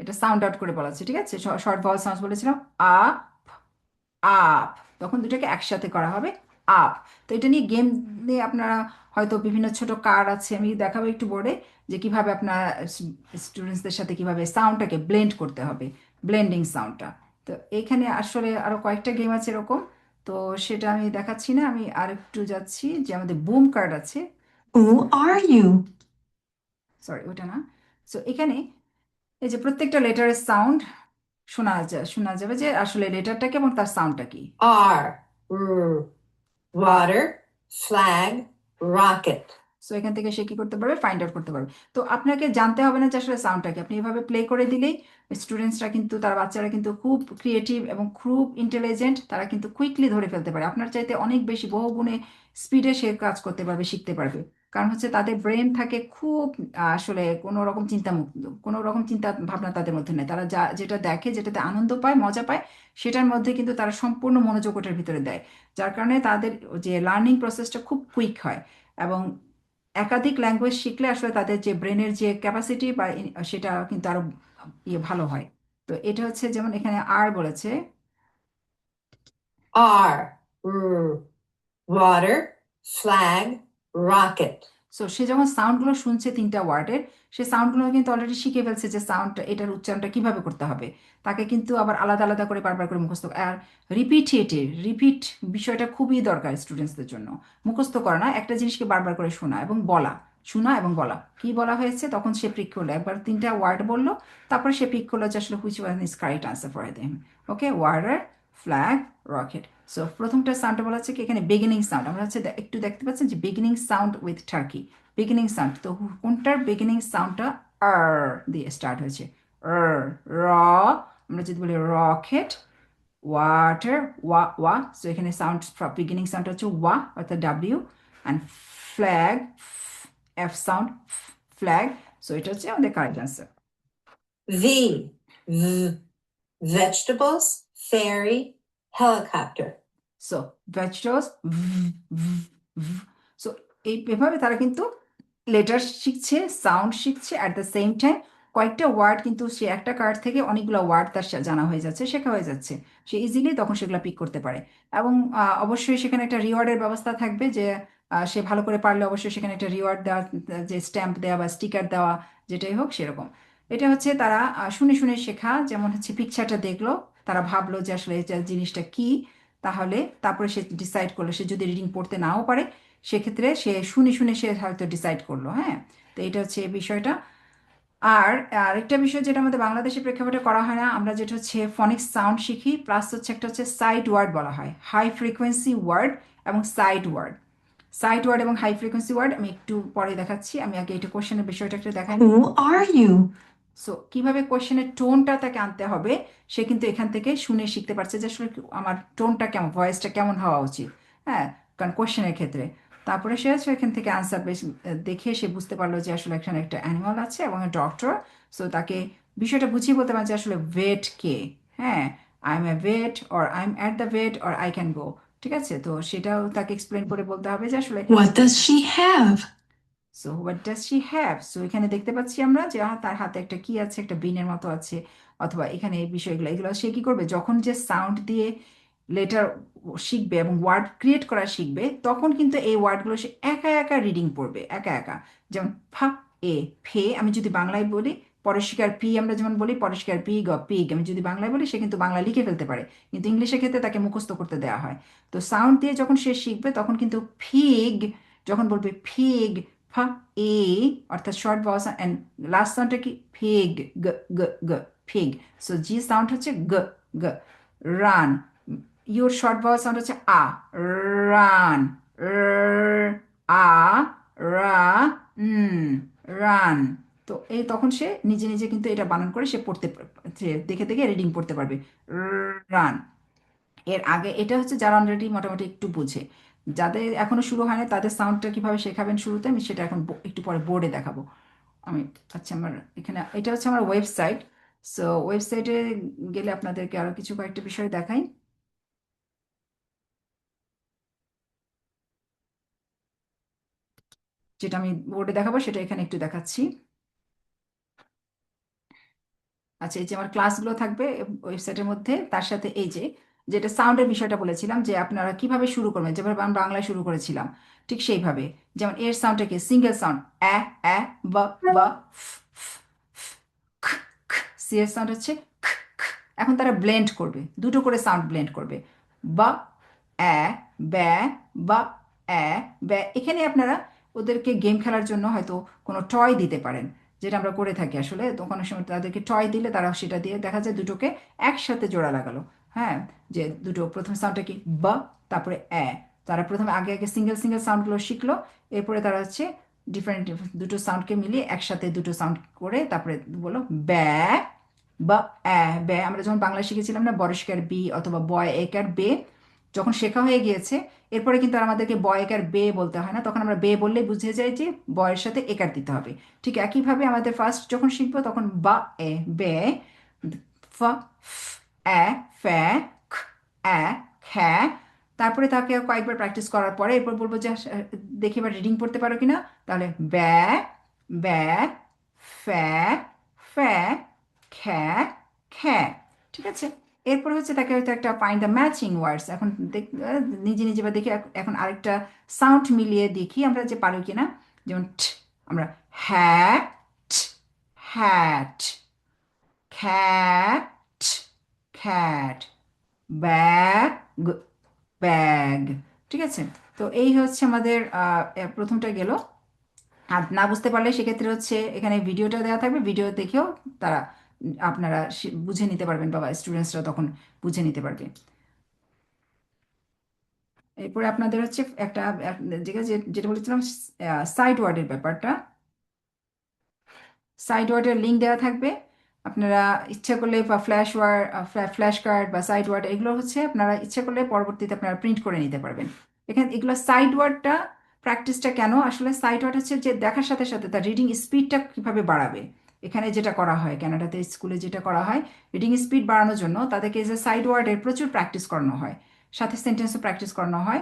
Speaker 1: এটা সাউন্ড আউট করে বলা আছে, ঠিক আছে। শর্ট ভয়েস সাউন্ড বলেছিলাম আপ, তখন দুটোকে একসাথে করা হবে আপ। তো এটা নিয়ে গেম নিয়ে আপনারা হয়তো বিভিন্ন ছোট কার্ড আছে, আমি দেখাবো একটু বোর্ডে যে কিভাবে আপনার স্টুডেন্টসদের সাথে কিভাবে সাউন্ডটাকে ব্লেন্ড করতে হবে, ব্লেন্ডিং সাউন্ডটা। তো এখানে আসলে আরো কয়েকটা গেম আছে এরকম, তো সেটা আমি দেখাচ্ছি না। আমি আর একটু যাচ্ছি যে আমাদের বুম কার্ড আছে।
Speaker 3: Who are you?
Speaker 1: সরি, ওটা না। সো এখানে এই যে প্রত্যেকটা লেটারের সাউন্ড শোনা যাবে যে আসলে লেটারটা কি এবং তার সাউন্ডটা কি।
Speaker 3: R, water, flag, rocket.
Speaker 1: So এখান থেকে সে কি করতে পারবে, ফাইন্ড আউট করতে পারবে। তো আপনাকে জানতে হবে না যে আসলে সাউন্ডটা কি, আপনি এভাবে প্লে করে দিলেই স্টুডেন্টসরা কিন্তু, তার বাচ্চারা কিন্তু খুব ক্রিয়েটিভ এবং খুব ইন্টেলিজেন্ট, তারা কিন্তু কুইকলি ধরে ফেলতে পারে। আপনার চাইতে অনেক বেশি বহুগুণে স্পিডে সে কাজ করতে পারবে, শিখতে পারবে। কারণ হচ্ছে তাদের ব্রেন থাকে খুব আসলে কোনো রকম চিন্তামুক্ত, কোনো রকম চিন্তা ভাবনা তাদের মধ্যে নেই। তারা যেটা দেখে, যেটাতে আনন্দ পায়, মজা পায়, সেটার মধ্যে কিন্তু তারা সম্পূর্ণ মনোযোগ ওটার ভিতরে দেয়। যার কারণে তাদের যে লার্নিং প্রসেসটা খুব কুইক হয়। এবং একাধিক ল্যাঙ্গুয়েজ শিখলে আসলে তাদের যে ব্রেনের যে ক্যাপাসিটি বা সেটা কিন্তু আরো ভালো হয়। তো এটা হচ্ছে যেমন এখানে আর বলেছে
Speaker 3: R, water, flag, rocket.
Speaker 1: So সে যখন সাউন্ডগুলো শুনছে তিনটা ওয়ার্ডের, সে সাউন্ডগুলো কিন্তু অলরেডি শিখে ফেলছে যে সাউন্ড এটার উচ্চারণটা কিভাবে করতে হবে। তাকে কিন্তু আবার আলাদা আলাদা করে বারবার করে মুখস্থ, আর রিপিট বিষয়টা খুবই দরকার স্টুডেন্টসদের জন্য। মুখস্থ করা না, একটা জিনিসকে বারবার করে শোনা এবং বলা, শোনা এবং বলা কি বলা হয়েছে, তখন সে পিক করলো, একবার তিনটা ওয়ার্ড বললো, তারপরে সে পিক করলো যে আসলে which one is correct answer for them. Okay, water, flag, rocket. So প্রথমটা সাউন্ডটা বলা হচ্ছে কি এখানে বিগিনিং সাউন্ড, আমরা হচ্ছে একটু দেখতে পাচ্ছেন যে beginning sound with turkey, beginning sound. তো কোনটার বিগিনিং সাউন্ডটা আর দিয়ে স্টার্ট হয়েছে, র। আমরা যদি বলি রকেট, ওয়াটার, ওয়া। সো এখানে সাউন্ড বিগিনিং সাউন্ড হচ্ছে ওয়া অর্থাৎ W, and flag, F sound, flag. So এটা হচ্ছে আমাদের correct answer.
Speaker 3: V, vegetables, fairy, helicopter.
Speaker 1: So vegetables, so এভাবে তারা কিন্তু লেটার শিখছে, সাউন্ড শিখছে, অ্যাট দ্য সেম টাইম কয়েকটা ওয়ার্ড কিন্তু সে একটা কার্ড থেকে অনেকগুলো ওয়ার্ড তার জানা হয়ে যাচ্ছে, শেখা হয়ে যাচ্ছে। সে ইজিলি তখন সেগুলো পিক করতে পারে। এবং অবশ্যই সেখানে একটা রিওয়ার্ডের ব্যবস্থা থাকবে যে সে ভালো করে পারলে অবশ্যই সেখানে একটা রিওয়ার্ড দেওয়া, যে স্ট্যাম্প দেওয়া বা স্টিকার দেওয়া, যেটাই হোক সেরকম। এটা হচ্ছে তারা শুনে শুনে শেখা। যেমন হচ্ছে পিকচারটা দেখলো, তারা ভাবলো যে আসলে এটা জিনিসটা কি, তাহলে তারপরে সে ডিসাইড করলো। সে যদি রিডিং পড়তে নাও পারে সেক্ষেত্রে সে শুনে শুনে সে হয়তো ডিসাইড করলো। হ্যাঁ, তো এটা হচ্ছে এই বিষয়টা। আর আরেকটা বিষয় যেটা আমাদের বাংলাদেশের প্রেক্ষাপটে করা হয় না, আমরা যেটা হচ্ছে ফনিক্স সাউন্ড শিখি, প্লাস হচ্ছে একটা হচ্ছে সাইড ওয়ার্ড বলা হয়, হাই ফ্রিকোয়েন্সি ওয়ার্ড এবং সাইড ওয়ার্ড। সাইড ওয়ার্ড এবং হাই ফ্রিকোয়েন্সি ওয়ার্ড আমি একটু পরে দেখাচ্ছি, আমি আগে এটা কোশ্চেনের বিষয়টা একটু দেখাই।
Speaker 3: Who are you?
Speaker 1: সো কিভাবে কোয়েশ্চেনের টোনটা তাকে আনতে হবে, সে কিন্তু এখান থেকে শুনে শিখতে পারছে যে আসলে আমার টোনটা কেমন, ভয়েসটা কেমন হওয়া উচিত। হ্যাঁ, কারণ কোয়েশ্চেনের ক্ষেত্রে। তারপরে সে হচ্ছে এখান থেকে আনসার দেখে সে বুঝতে পারলো যে আসলে এখানে একটা অ্যানিমাল আছে এবং ডক্টর। সো তাকে বিষয়টা বুঝিয়ে বলতে পারেন যে আসলে ভেট কে। হ্যাঁ, I am a vet or I am at the vet or I can go. ঠিক আছে, তো সেটাও তাকে এক্সপ্লেন করে বলতে হবে যে আসলে
Speaker 5: What does she have?
Speaker 1: So what does she have. So এখানে দেখতে পাচ্ছি আমরা যে তার হাতে একটা কি আছে, একটা বিনের মতো আছে, অথবা এখানে এই বিষয়গুলো এগুলো সে কি করবে যখন যে সাউন্ড দিয়ে লেটার শিখবে এবং ওয়ার্ড ক্রিয়েট করা শিখবে, তখন কিন্তু এই ওয়ার্ডগুলো সে একা একা রিডিং পড়বে, একা একা। যেমন ফা এ ফে, আমি যদি বাংলায় বলি পরস্কার পি, আমরা যেমন বলি পরস্কার পি গ পিগ, আমি যদি বাংলায় বলি সে কিন্তু বাংলা লিখে ফেলতে পারে, কিন্তু ইংলিশের ক্ষেত্রে তাকে মুখস্থ করতে দেওয়া হয়। তো সাউন্ড দিয়ে যখন সে শিখবে তখন কিন্তু ফিগ, যখন বলবে ফিগ, ফা এ, অর্থাৎ শর্ট ভয়েস অ্যান্ড লাস্ট সাউন্ডটা কি ফিগ, গ গ গ, ফিগ। সো জি সাউন্ড হচ্ছে গ গ। Run, your short voice sound হচ্ছে আ, রান, আ, রা, রান। তো এই তখন সে নিজে নিজে কিন্তু এটা বানান করে সে পড়তে সে দেখে দেখে রিডিং পড়তে পারবে, রান। এর আগে এটা হচ্ছে যারা অলরেডি মোটামুটি একটু বুঝে, যাদের এখনো শুরু হয় না তাদের সাউন্ডটা কিভাবে শেখাবেন শুরুতে, আমি সেটা এখন একটু পরে বোর্ডে দেখাবো। আমি আচ্ছা, আমার এখানে এটা হচ্ছে আমার ওয়েবসাইট। সো ওয়েবসাইটে গেলে আপনাদেরকে আরো কিছু কয়েকটা বিষয় দেখাই, যেটা আমি বোর্ডে দেখাবো সেটা এখানে একটু দেখাচ্ছি। আচ্ছা, এই যে আমার ক্লাসগুলো থাকবে ওয়েবসাইটের মধ্যে, তার সাথে এই যে যেটা সাউন্ডের বিষয়টা বলেছিলাম যে আপনারা কিভাবে শুরু করবেন, যেভাবে আমি বাংলায় শুরু করেছিলাম ঠিক সেইভাবে। যেমন এর সাউন্ডটা কি সিঙ্গেল সাউন্ড, অ্যা অ্যা, বা বা, সি এর সাউন্ড হচ্ছে খ, খ। এখন তারা ব্লেন্ড করবে, দুটো করে সাউন্ড ব্লেন্ড করবে, বা অ্যা, ব্যা, বা অ্যা, ব্যা। এখানে আপনারা ওদেরকে গেম খেলার জন্য হয়তো কোনো টয় দিতে পারেন, যেটা আমরা করে থাকি আসলে। তো কোনো সময় তাদেরকে টয় দিলে তারা সেটা দিয়ে দেখা যায় দুটোকে একসাথে জোড়া লাগালো। হ্যাঁ, যে দুটো প্রথম সাউন্ডটা কি বা, তারপরে অ্যা। তারা প্রথমে আগে আগে সিঙ্গেল সিঙ্গেল সাউন্ডগুলো শিখলো, এরপরে তারা হচ্ছে ডিফারেন্ট দুটো সাউন্ডকে মিলিয়ে একসাথে দুটো সাউন্ড করে তারপরে বলো ব্যা বা অ্যা, ব্যা। আমরা যখন বাংলা শিখেছিলাম না বয়স্কার বি অথবা বয় একার বে, যখন শেখা হয়ে গিয়েছে এরপরে কিন্তু আর আমাদেরকে বয় একার বে বলতে হয় না, তখন আমরা বে বললেই বুঝে যাই যে বয়ের সাথে একার দিতে হবে। ঠিক একইভাবে আমাদের ফার্স্ট যখন শিখবো তখন বা এ বে, ফ অ্যা, ফ্যা, খ, অ্যা, খ্যা। তারপরে তাকে কয়েকবার প্র্যাকটিস করার পরে এরপর বলবো যে দেখি এবার রিডিং পড়তে পারো কিনা, তাহলে ব্যা, ব্যা, ফ্যা, ফ্যা, খ্যা, খ্যা। ঠিক আছে, এরপর হচ্ছে তাকে হয়তো একটা ফাইন্ড দ্য ম্যাচিং ওয়ার্ডস। এখন নিজে নিজে বা দেখি এখন আরেকটা সাউন্ড মিলিয়ে দেখি আমরা যে পারি কিনা। যেমন আমরা হ্যাট, হ্যাট, খ্যাট, খ্যাট, ব্যাগ, ব্যাগ। ঠিক আছে, তো এই হচ্ছে আমাদের প্রথমটা গেল। আর না বুঝতে পারলে সেক্ষেত্রে হচ্ছে এখানে ভিডিওটা দেওয়া থাকবে, ভিডিও দেখেও তারা আপনারা বুঝে নিতে পারবেন, বা স্টুডেন্টসরা তখন বুঝে নিতে পারবে। এরপরে আপনাদের হচ্ছে একটা যেটা বলেছিলাম সাইড ওয়ার্ডের ব্যাপারটা, সাইড ওয়ার্ডের লিঙ্ক দেওয়া থাকবে। আপনারা ইচ্ছা করলে বা ফ্ল্যাশ কার্ড বা সাইড ওয়ার্ড এগুলো হচ্ছে আপনারা ইচ্ছা করলে পরবর্তীতে আপনারা প্রিন্ট করে নিতে পারবেন। এখানে এগুলো সাইড ওয়ার্ডটা প্র্যাকটিসটা কেন, আসলে সাইড ওয়ার্ড হচ্ছে যে দেখার সাথে সাথে তার রিডিং স্পিডটা কিভাবে বাড়াবে। এখানে যেটা করা হয় কানাডাতে স্কুলে যেটা করা হয়, রিডিং স্পিড বাড়ানোর জন্য তাদেরকে যে সাইড ওয়ার্ডের প্রচুর প্র্যাকটিস করানো হয়, সাথে সেন্টেন্সও প্র্যাকটিস করানো হয়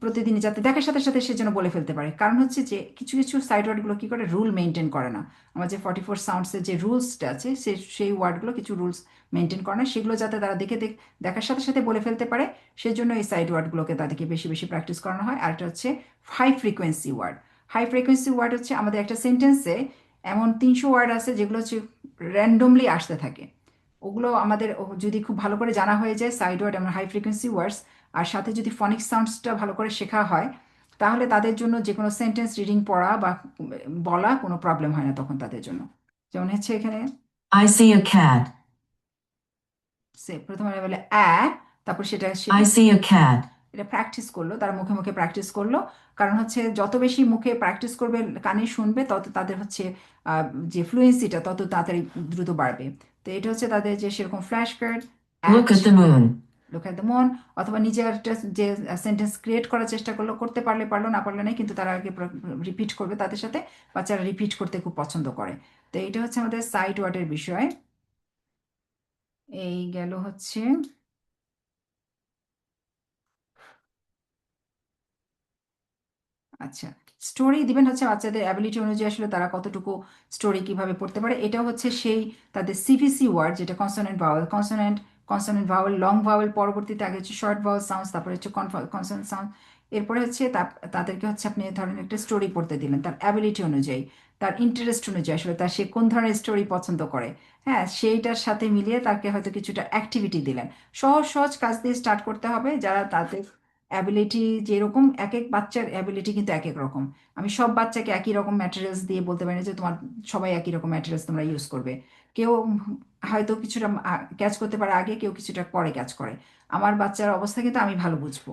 Speaker 1: প্রতিদিন, যাতে দেখার সাথে সাথে সে যেন বলে ফেলতে পারে। কারণ হচ্ছে যে কিছু কিছু সাইড ওয়ার্ডগুলো কি করে রুল মেনটেন করে না, আমার যে 44 সাউন্ডসের যে রুলসটা আছে সেই ওয়ার্ডগুলো কিছু রুলস মেনটেন করে না, সেগুলো যাতে তারা দেখার সাথে সাথে বলে ফেলতে পারে, সেজন্য এই সাইড ওয়ার্ডগুলোকে তাদেরকে বেশি বেশি প্র্যাকটিস করানো হয়। আর এটা হচ্ছে high frequency word. High frequency word হচ্ছে আমাদের একটা সেন্টেন্সে এমন 300 ওয়ার্ড আছে যেগুলো হচ্ছে র্যান্ডমলি আসতে থাকে। ওগুলো আমাদের যদি খুব ভালো করে জানা হয়ে যায় সাইড ওয়ার্ড এবং হাই ফ্রিকোয়েন্সি ওয়ার্ডস, আর সাথে যদি ফনিক সাউন্ডসটা ভালো করে শেখা হয়, তাহলে তাদের জন্য যে কোনো সেন্টেন্স রিডিং পড়া বা বলা কোনো প্রবলেম হয় না তখন তাদের জন্য। যেমন হচ্ছে এখানে
Speaker 5: I see a cat.
Speaker 1: সে প্রথমে বলে তারপর সেটা সে
Speaker 5: I see a cat.
Speaker 1: এটা প্র্যাকটিস করলো, তারা মুখে মুখে প্র্যাকটিস করলো। কারণ হচ্ছে যত বেশি মুখে প্র্যাকটিস করবে, কানে শুনবে, তত তাদের হচ্ছে যে ফ্লুয়েন্সিটা তত তাড়াতাড়ি দ্রুত বাড়বে। তো এটা হচ্ছে তাদের যে সেরকম flash card,
Speaker 5: Look at the moon.
Speaker 1: Look at the মন, অথবা নিজে একটা যে সেন্টেন্স ক্রিয়েট করার চেষ্টা করলো, করতে পারলে পারলো, না পারলে নাই, কিন্তু তারা আগে রিপিট করবে তাদের সাথে। বাচ্চারা রিপিট করতে খুব পছন্দ করে। তো এইটা হচ্ছে আমাদের সাইট ওয়ার্ডের বিষয়। এই গেল হচ্ছে। আচ্ছা, স্টোরি দিবেন হচ্ছে বাচ্চাদের অ্যাবিলিটি অনুযায়ী আসলে তারা কতটুকু স্টোরি কিভাবে পড়তে পারে। এটা হচ্ছে সেই তাদের সিভিসি ওয়ার্ড, যেটা consonant vowel, consonant consonant vowel, long vowel, পরবর্তীতে আগে হচ্ছে শর্ট ভাওয়েল সাউন্ডস, তারপরে হচ্ছে কনসোনেন্ট সাউন্ড। এরপরে হচ্ছে তাদেরকে হচ্ছে আপনি ধরেন একটা স্টোরি পড়তে দিলেন তার অ্যাবিলিটি অনুযায়ী, তার ইন্টারেস্ট অনুযায়ী, আসলে তার সে কোন ধরনের স্টোরি পছন্দ করে। হ্যাঁ, সেইটার সাথে মিলিয়ে তাকে হয়তো কিছুটা অ্যাক্টিভিটি দিলেন। সহজ সহজ কাজ দিয়ে স্টার্ট করতে হবে। যারা তাদের অ্যাবিলিটি যেরকম, এক এক বাচ্চার অ্যাবিলিটি কিন্তু এক এক রকম। আমি সব বাচ্চাকে একই রকম ম্যাটেরিয়ালস দিয়ে বলতে পারি না যে তোমার সবাই একই রকম ম্যাটেরিয়ালস তোমরা ইউজ করবে। কেউ হয়তো কিছুটা ক্যাচ করতে পারে আগে, কেউ কিছুটা পরে ক্যাচ করে। আমার বাচ্চার অবস্থা কিন্তু আমি ভালো বুঝবো,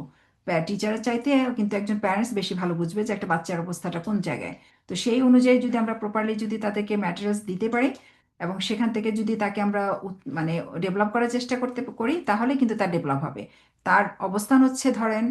Speaker 1: টিচারের চাইতে কিন্তু একজন প্যারেন্টস বেশি ভালো বুঝবে যে একটা বাচ্চার অবস্থাটা কোন জায়গায়। তো সেই অনুযায়ী যদি আমরা প্রপারলি যদি তাদেরকে ম্যাটেরিয়ালস দিতে পারি, এবং সেখান থেকে যদি তাকে আমরা মানে ডেভেলপ করার চেষ্টা করতে করি, তাহলে কিন্তু তার ডেভেলপ হবে। তার অবস্থান হচ্ছে ধরেন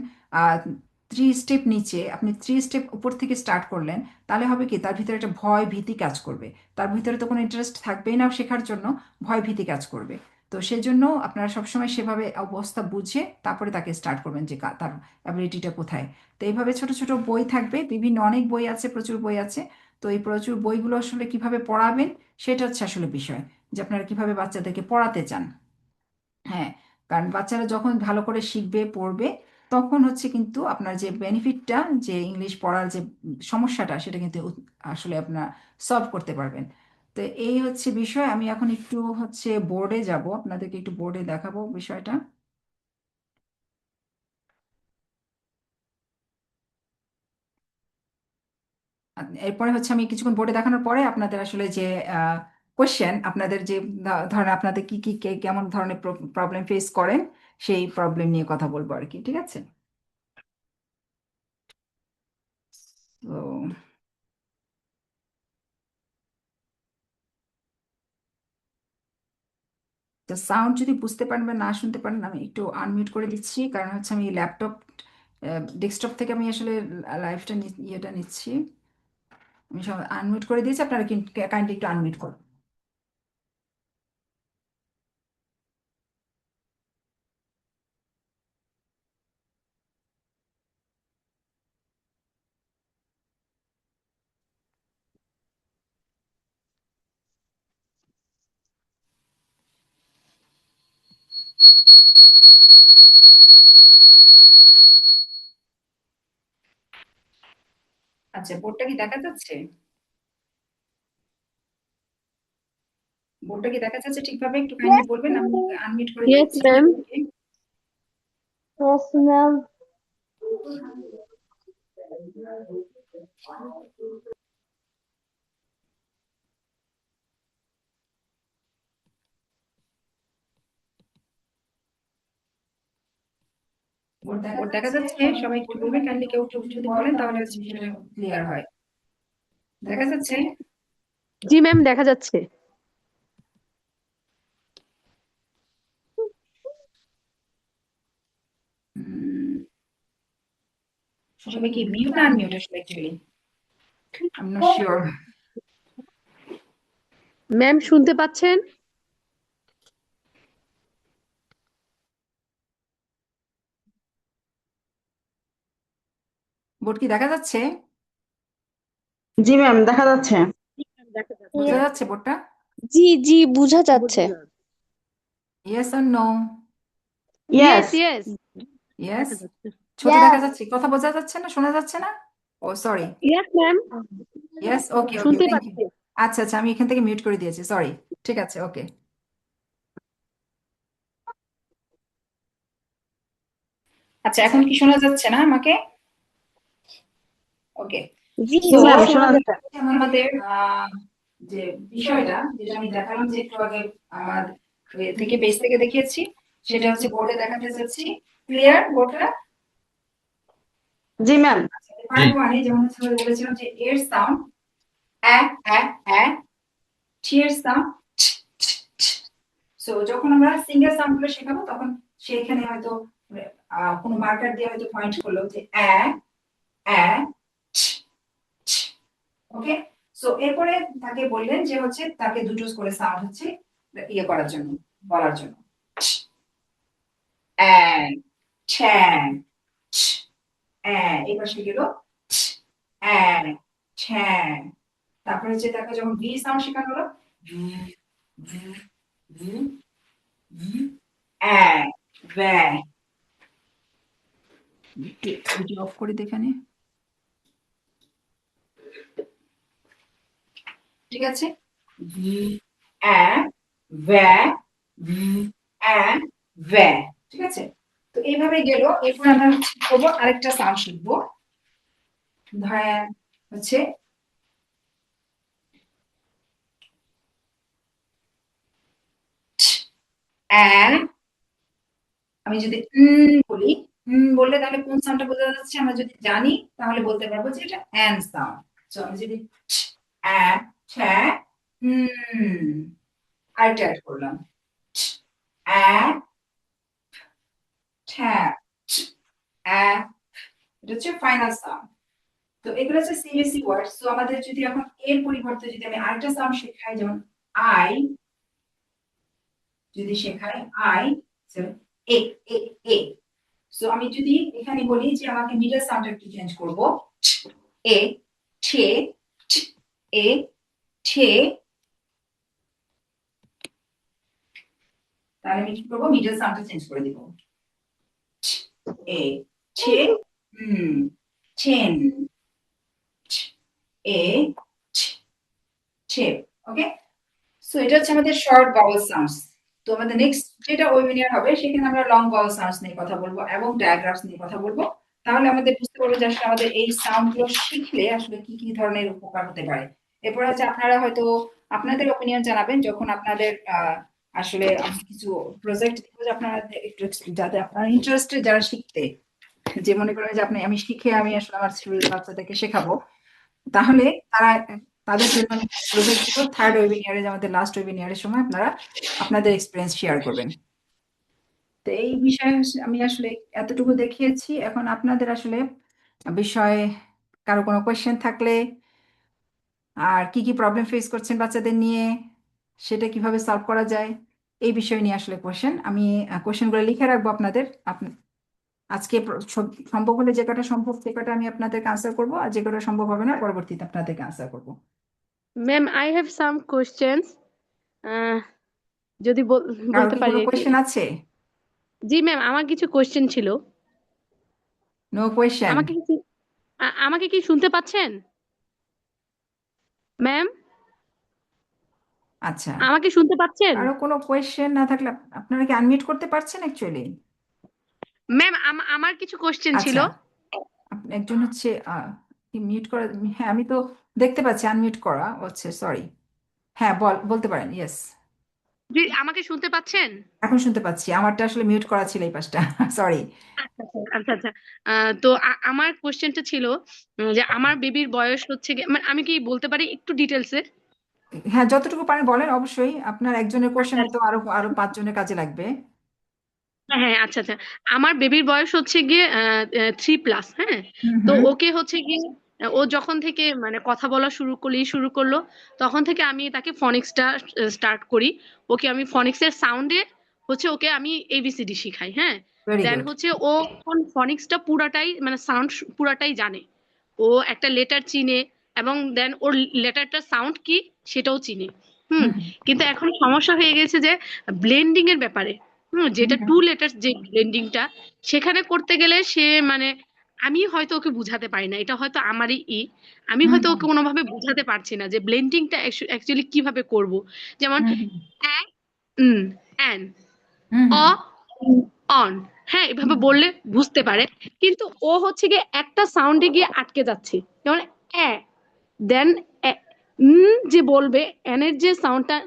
Speaker 1: 3 স্টেপ নিচে, আপনি 3 স্টেপ উপর থেকে স্টার্ট করলেন, তাহলে হবে কি তার ভিতরে একটা ভয় ভীতি কাজ করবে। তার ভিতরে তো কোনো ইন্টারেস্ট থাকবেই না শেখার জন্য, ভয় ভীতি কাজ করবে। তো সেজন্য আপনারা সবসময় সেভাবে অবস্থা বুঝে তারপরে তাকে স্টার্ট করবেন যে তার অ্যাবিলিটিটা কোথায়। তো এইভাবে ছোট ছোট বই থাকবে, বিভিন্ন অনেক বই আছে, প্রচুর বই আছে। তো এই প্রচুর বইগুলো আসলে কিভাবে পড়াবেন সেটা হচ্ছে আসলে বিষয়, যে আপনারা কিভাবে বাচ্চাদেরকে পড়াতে চান। হ্যাঁ, কারণ বাচ্চারা যখন ভালো করে শিখবে পড়বে, তখন হচ্ছে কিন্তু আপনার যে বেনিফিটটা, যে ইংলিশ পড়ার যে সমস্যাটা, সেটা কিন্তু আসলে আপনার সলভ করতে পারবেন। তো এই হচ্ছে বিষয়। আমি এখন একটু হচ্ছে বোর্ডে যাব, আপনাদেরকে একটু বোর্ডে দেখাবো বিষয়টা। এরপরে হচ্ছে আমি কিছুক্ষণ বোর্ডে দেখানোর পরে আপনাদের আসলে যে কোশ্চেন, আপনাদের যে ধরেন আপনাদের কি কি কেমন ধরনের প্রবলেম ফেস করেন, সেই প্রবলেম নিয়ে কথা বলবো আর কি, ঠিক আছে? তো তো সাউন্ড যদি বুঝতে পারেন বা না শুনতে পারেন, আমি একটু আনমিউট করে দিচ্ছি, কারণ হচ্ছে আমি ল্যাপটপ ডেস্কটপ থেকে আমি আসলে লাইভটা ইয়েটা নিচ্ছি। আমি সব আনমিউট করে দিয়েছি, আপনারা কাইন্ডলি একটু আনমিউট করুন। আচ্ছা, বোর্ডটা কি দেখা যাচ্ছে? বোর্ডটা কি দেখা যাচ্ছে ঠিকভাবে? একটু কাইন্ডলি বলবেন, আমি আনমিউট করে
Speaker 2: Yes,
Speaker 1: দিচ্ছি
Speaker 2: ma'am.
Speaker 1: সবাইকে।
Speaker 2: Yes, ma'am.
Speaker 1: বোর্ড দেখা যাচ্ছে? সবাই একটু বলবেন কাইন্ডলি, কেউ একটু যদি বলেন তাহলে হচ্ছে বিষয়টা ক্লিয়ার হয়। দেখা যাচ্ছে?
Speaker 2: জি ম্যাম, দেখা যাচ্ছে।
Speaker 1: উম, সবাই কি মিউট না আনমিউট আসলে actually? I am not sure.
Speaker 2: Ma'am শুনতে পাচ্ছেন?
Speaker 1: বোর্ড কি দেখা যাচ্ছে?
Speaker 6: জি ম্যাম, দেখা যাচ্ছে।
Speaker 1: বোঝা যাচ্ছে বোর্ডটা?
Speaker 7: জি জি বোঝা যাচ্ছে।
Speaker 1: Yes or no?
Speaker 6: Yes.
Speaker 2: Yes.
Speaker 1: Yes. ছোট দেখা যাচ্ছে, কথা বোঝা যাচ্ছে না, শোনা যাচ্ছে না? ও সরি।
Speaker 2: ইয়েস ম্যাম,
Speaker 1: ইয়েস, ওকে ওকে,
Speaker 2: শুনতে
Speaker 1: থ্যাংক ইউ।
Speaker 2: পাচ্ছি।
Speaker 1: আচ্ছা আচ্ছা, আমি এখান থেকে মিউট করে দিয়েছি, সরি। ঠিক আছে, ওকে। আচ্ছা, এখন কি শোনা যাচ্ছে না আমাকে? ওকে।
Speaker 7: জি
Speaker 1: তো
Speaker 7: জি
Speaker 6: ম্যাম
Speaker 7: শোনা
Speaker 6: শোনা
Speaker 7: যাচ্ছে।
Speaker 1: আমাদের যে বিষয়টা, যেটা আমি দেখালাম যে একটু আগে আমার থেকে বেস থেকে দেখিয়েছি, সেটা হচ্ছে বোর্ডে দেখাতে যাচ্ছি। ক্লিয়ার বোর্ডটা?
Speaker 6: জি ম্যাম।
Speaker 1: পার্ট ওয়ানে যেমন হচ্ছে আমরা বলেছিলাম যে এর সাউন্ড অ্যা অ্যা অ্যা, টি এর সাউন্ড। সো যখন আমরা সিঙ্গেল সাউন্ড গুলো শেখাবো, তখন সেখানে হয়তো কোনো মার্কার দিয়ে হয়তো পয়েন্ট করলো যে ওকে। সো এরপরে তাকে বললেন যে হচ্ছে তাকে দুটো করে সাউন্ড হচ্ছে ইয়ে করার জন্য, বলার জন্য। অ্যান, ঠ্যাং, এই পাশে গেল অ্যান, ঠ্যাং। তারপরে হচ্ছে তাকে যখন ভি সাউন্ড শেখানো হলো, অ্যান, ব্যা। একটু অফ করে দেখানে, ঠিক আছে। ব্যা, ব্যা, ঠিক আছে। তো এইভাবে গেল। এরপর আমরা কি করবো, আরেকটা সাউন্ড শিখবো। ধরেন হচ্ছে আমি যদি বলি, বললে তাহলে কোন সাউন্ডটা বোঝা যাচ্ছে আমরা যদি জানি তাহলে বলতে পারবো যে এটা অ্যান সাউন্ড। তো আমি যদি আরেকটা অ্যাড করলাম, এটা হচ্ছে ফাইনাল সাউন্ড। তো এগুলো হচ্ছে সিবিএসই ওয়ার্ড। তো আমাদের যদি এখন এর পরিবর্তে যদি আমি আরেকটা সাউন্ড শেখাই, যেমন আই যদি শেখাই, I A A A. So আমি যদি এখানে বলি যে আমাকে মিডল সাউন্ড একটু চেঞ্জ করব, এ ঠে, এ ঠে, তাহলে আমি কি করবো, মিডল সাউন্ডটা চেঞ্জ করে দিব, এ ঠে, ঠেন, এ ঠে। ওকে। সো এটা হচ্ছে আমাদের শর্ট ভাওয়েল সাউন্ডস। তো আমাদের নেক্সট যেটা ওয়েবিনার হবে সেখানে আমরা লং ভাওয়েল সাউন্ডস নিয়ে কথা বলবো এবং ডায়াগ্রাফস নিয়ে কথা বলবো। তাহলে আমাদের বুঝতে পারবো যে আসলে আমাদের এই সাউন্ড গুলো শিখলে আসলে কি কি ধরনের উপকার হতে পারে। এরপর হচ্ছে আপনারা হয়তো আপনাদের ওপিনিয়ন জানাবেন যখন আপনাদের আসলে আমি কিছু প্রজেক্ট দিব, যে আপনারা একটু যাতে আপনারা ইন্টারেস্টেড যারা শিখতে, যে মনে করেন যে আমি শিখে আমি আসলে আমার বাচ্চাদেরকে শেখাবো, তাহলে তারা তাদের জন্য প্রজেক্ট দিব থার্ড ওয়েবিনিয়ারে, আমাদের লাস্ট ওয়েবিনিয়ারের সময় আপনারা আপনাদের এক্সপিরিয়েন্স শেয়ার করবেন। তো এই বিষয়ে আমি আসলে এতটুকু দেখিয়েছি। এখন আপনাদের আসলে বিষয়ে কারো কোনো কোয়েশ্চেন থাকলে, আর কি কি প্রবলেম ফেস করছেন বাচ্চাদের নিয়ে, সেটা কিভাবে সলভ করা যায়, এই বিষয় নিয়ে আসলে কোয়েশ্চেন, আমি কোয়েশ্চেনগুলো লিখে রাখবো আপনাদের। আজকে সম্ভব হলে যে কটা সম্ভব সে কটা আমি আপনাদেরকে আনসার করবো, আর যে কটা সম্ভব হবে না পরবর্তীতে আপনাদেরকে আনসার করবো।
Speaker 2: Ma'am I have some questions, যদি
Speaker 1: কারো
Speaker 2: বলতে
Speaker 1: কি
Speaker 2: পারি
Speaker 1: কোনো
Speaker 2: আর কি।
Speaker 1: কোয়েশ্চেন আছে?
Speaker 2: জি ম্যাম, আমার কিছু কোশ্চেন ছিল।
Speaker 1: No question?
Speaker 2: আমাকে কি শুনতে পাচ্ছেন ম্যাম?
Speaker 1: আচ্ছা,
Speaker 2: আমাকে শুনতে পাচ্ছেন?
Speaker 1: কারো কোনো কোয়েশ্চেন না থাকলে আপনারা কি আনমিউট করতে পারছেন অ্যাকচুয়ালি?
Speaker 2: ম্যাম আমার কিছু কোশ্চেন ছিল।
Speaker 1: আচ্ছা, একজন হচ্ছে মিউট করা। হ্যাঁ, আমি তো দেখতে পাচ্ছি আনমিউট করা হচ্ছে, সরি। হ্যাঁ, বলতে পারেন, ইয়েস।
Speaker 2: জি, আমাকে শুনতে পাচ্ছেন?
Speaker 1: এখন শুনতে পাচ্ছি, আমারটা আসলে মিউট করা ছিল এই পাশটা সরি।
Speaker 2: আচ্ছা আচ্ছা আচ্ছা। তো আমার কোশ্চেনটা ছিল যে আমার বেবির বয়স হচ্ছে মানে আমি কি বলতে পারি একটু ডিটেলসে?
Speaker 1: হ্যাঁ, যতটুকু পারেন বলেন, অবশ্যই আপনার একজনের কোয়েশ্চেন
Speaker 2: আচ্ছা
Speaker 1: হয়তো আরো আরো 5 জনের কাজে লাগবে।
Speaker 2: হ্যাঁ হ্যাঁ, আচ্ছা আচ্ছা। আমার বেবির বয়স হচ্ছে গিয়ে 3+, হ্যাঁ।
Speaker 1: হুম
Speaker 2: তো
Speaker 1: হুম
Speaker 2: ওকে হচ্ছে গিয়ে ও যখন থেকে মানে কথা বলা শুরু করলো, তখন থেকে আমি তাকে ফনিক্সটা স্টার্ট করি। ওকে আমি ফনিক্সের সাউন্ডে হচ্ছে ওকে আমি এবিসিডি শিখাই, হ্যাঁ।
Speaker 1: ভেরি
Speaker 2: দেন
Speaker 1: গুড।
Speaker 2: হচ্ছে ও এখন ফনিক্সটা পুরাটাই মানে সাউন্ড পুরাটাই জানে। ও একটা লেটার চিনে এবং দেন ওর লেটারটার সাউন্ড কি সেটাও চিনে। হুম। কিন্তু এখন সমস্যা হয়ে গেছে যে ব্লেন্ডিং এর ব্যাপারে। যেটা 2 লেটার যে ব্লেন্ডিংটা, সেখানে করতে গেলে সে মানে আমি হয়তো ওকে বুঝাতে পারি না, এটা হয়তো আমারই আমি হয়তো ওকে কোনোভাবে বুঝাতে পারছি না যে ব্লেন্ডিংটা অ্যাকচুয়ালি কিভাবে করব। যেমন অ্যা, অ্যান, অ, অন, হ্যাঁ, এভাবে বললে বুঝতে পারে। কিন্তু ও হচ্ছে গিয়ে একটা সাউন্ডে গিয়ে আটকে যাচ্ছে। যেমন দেন যে বলবে, এনের যে সাউন্ডটা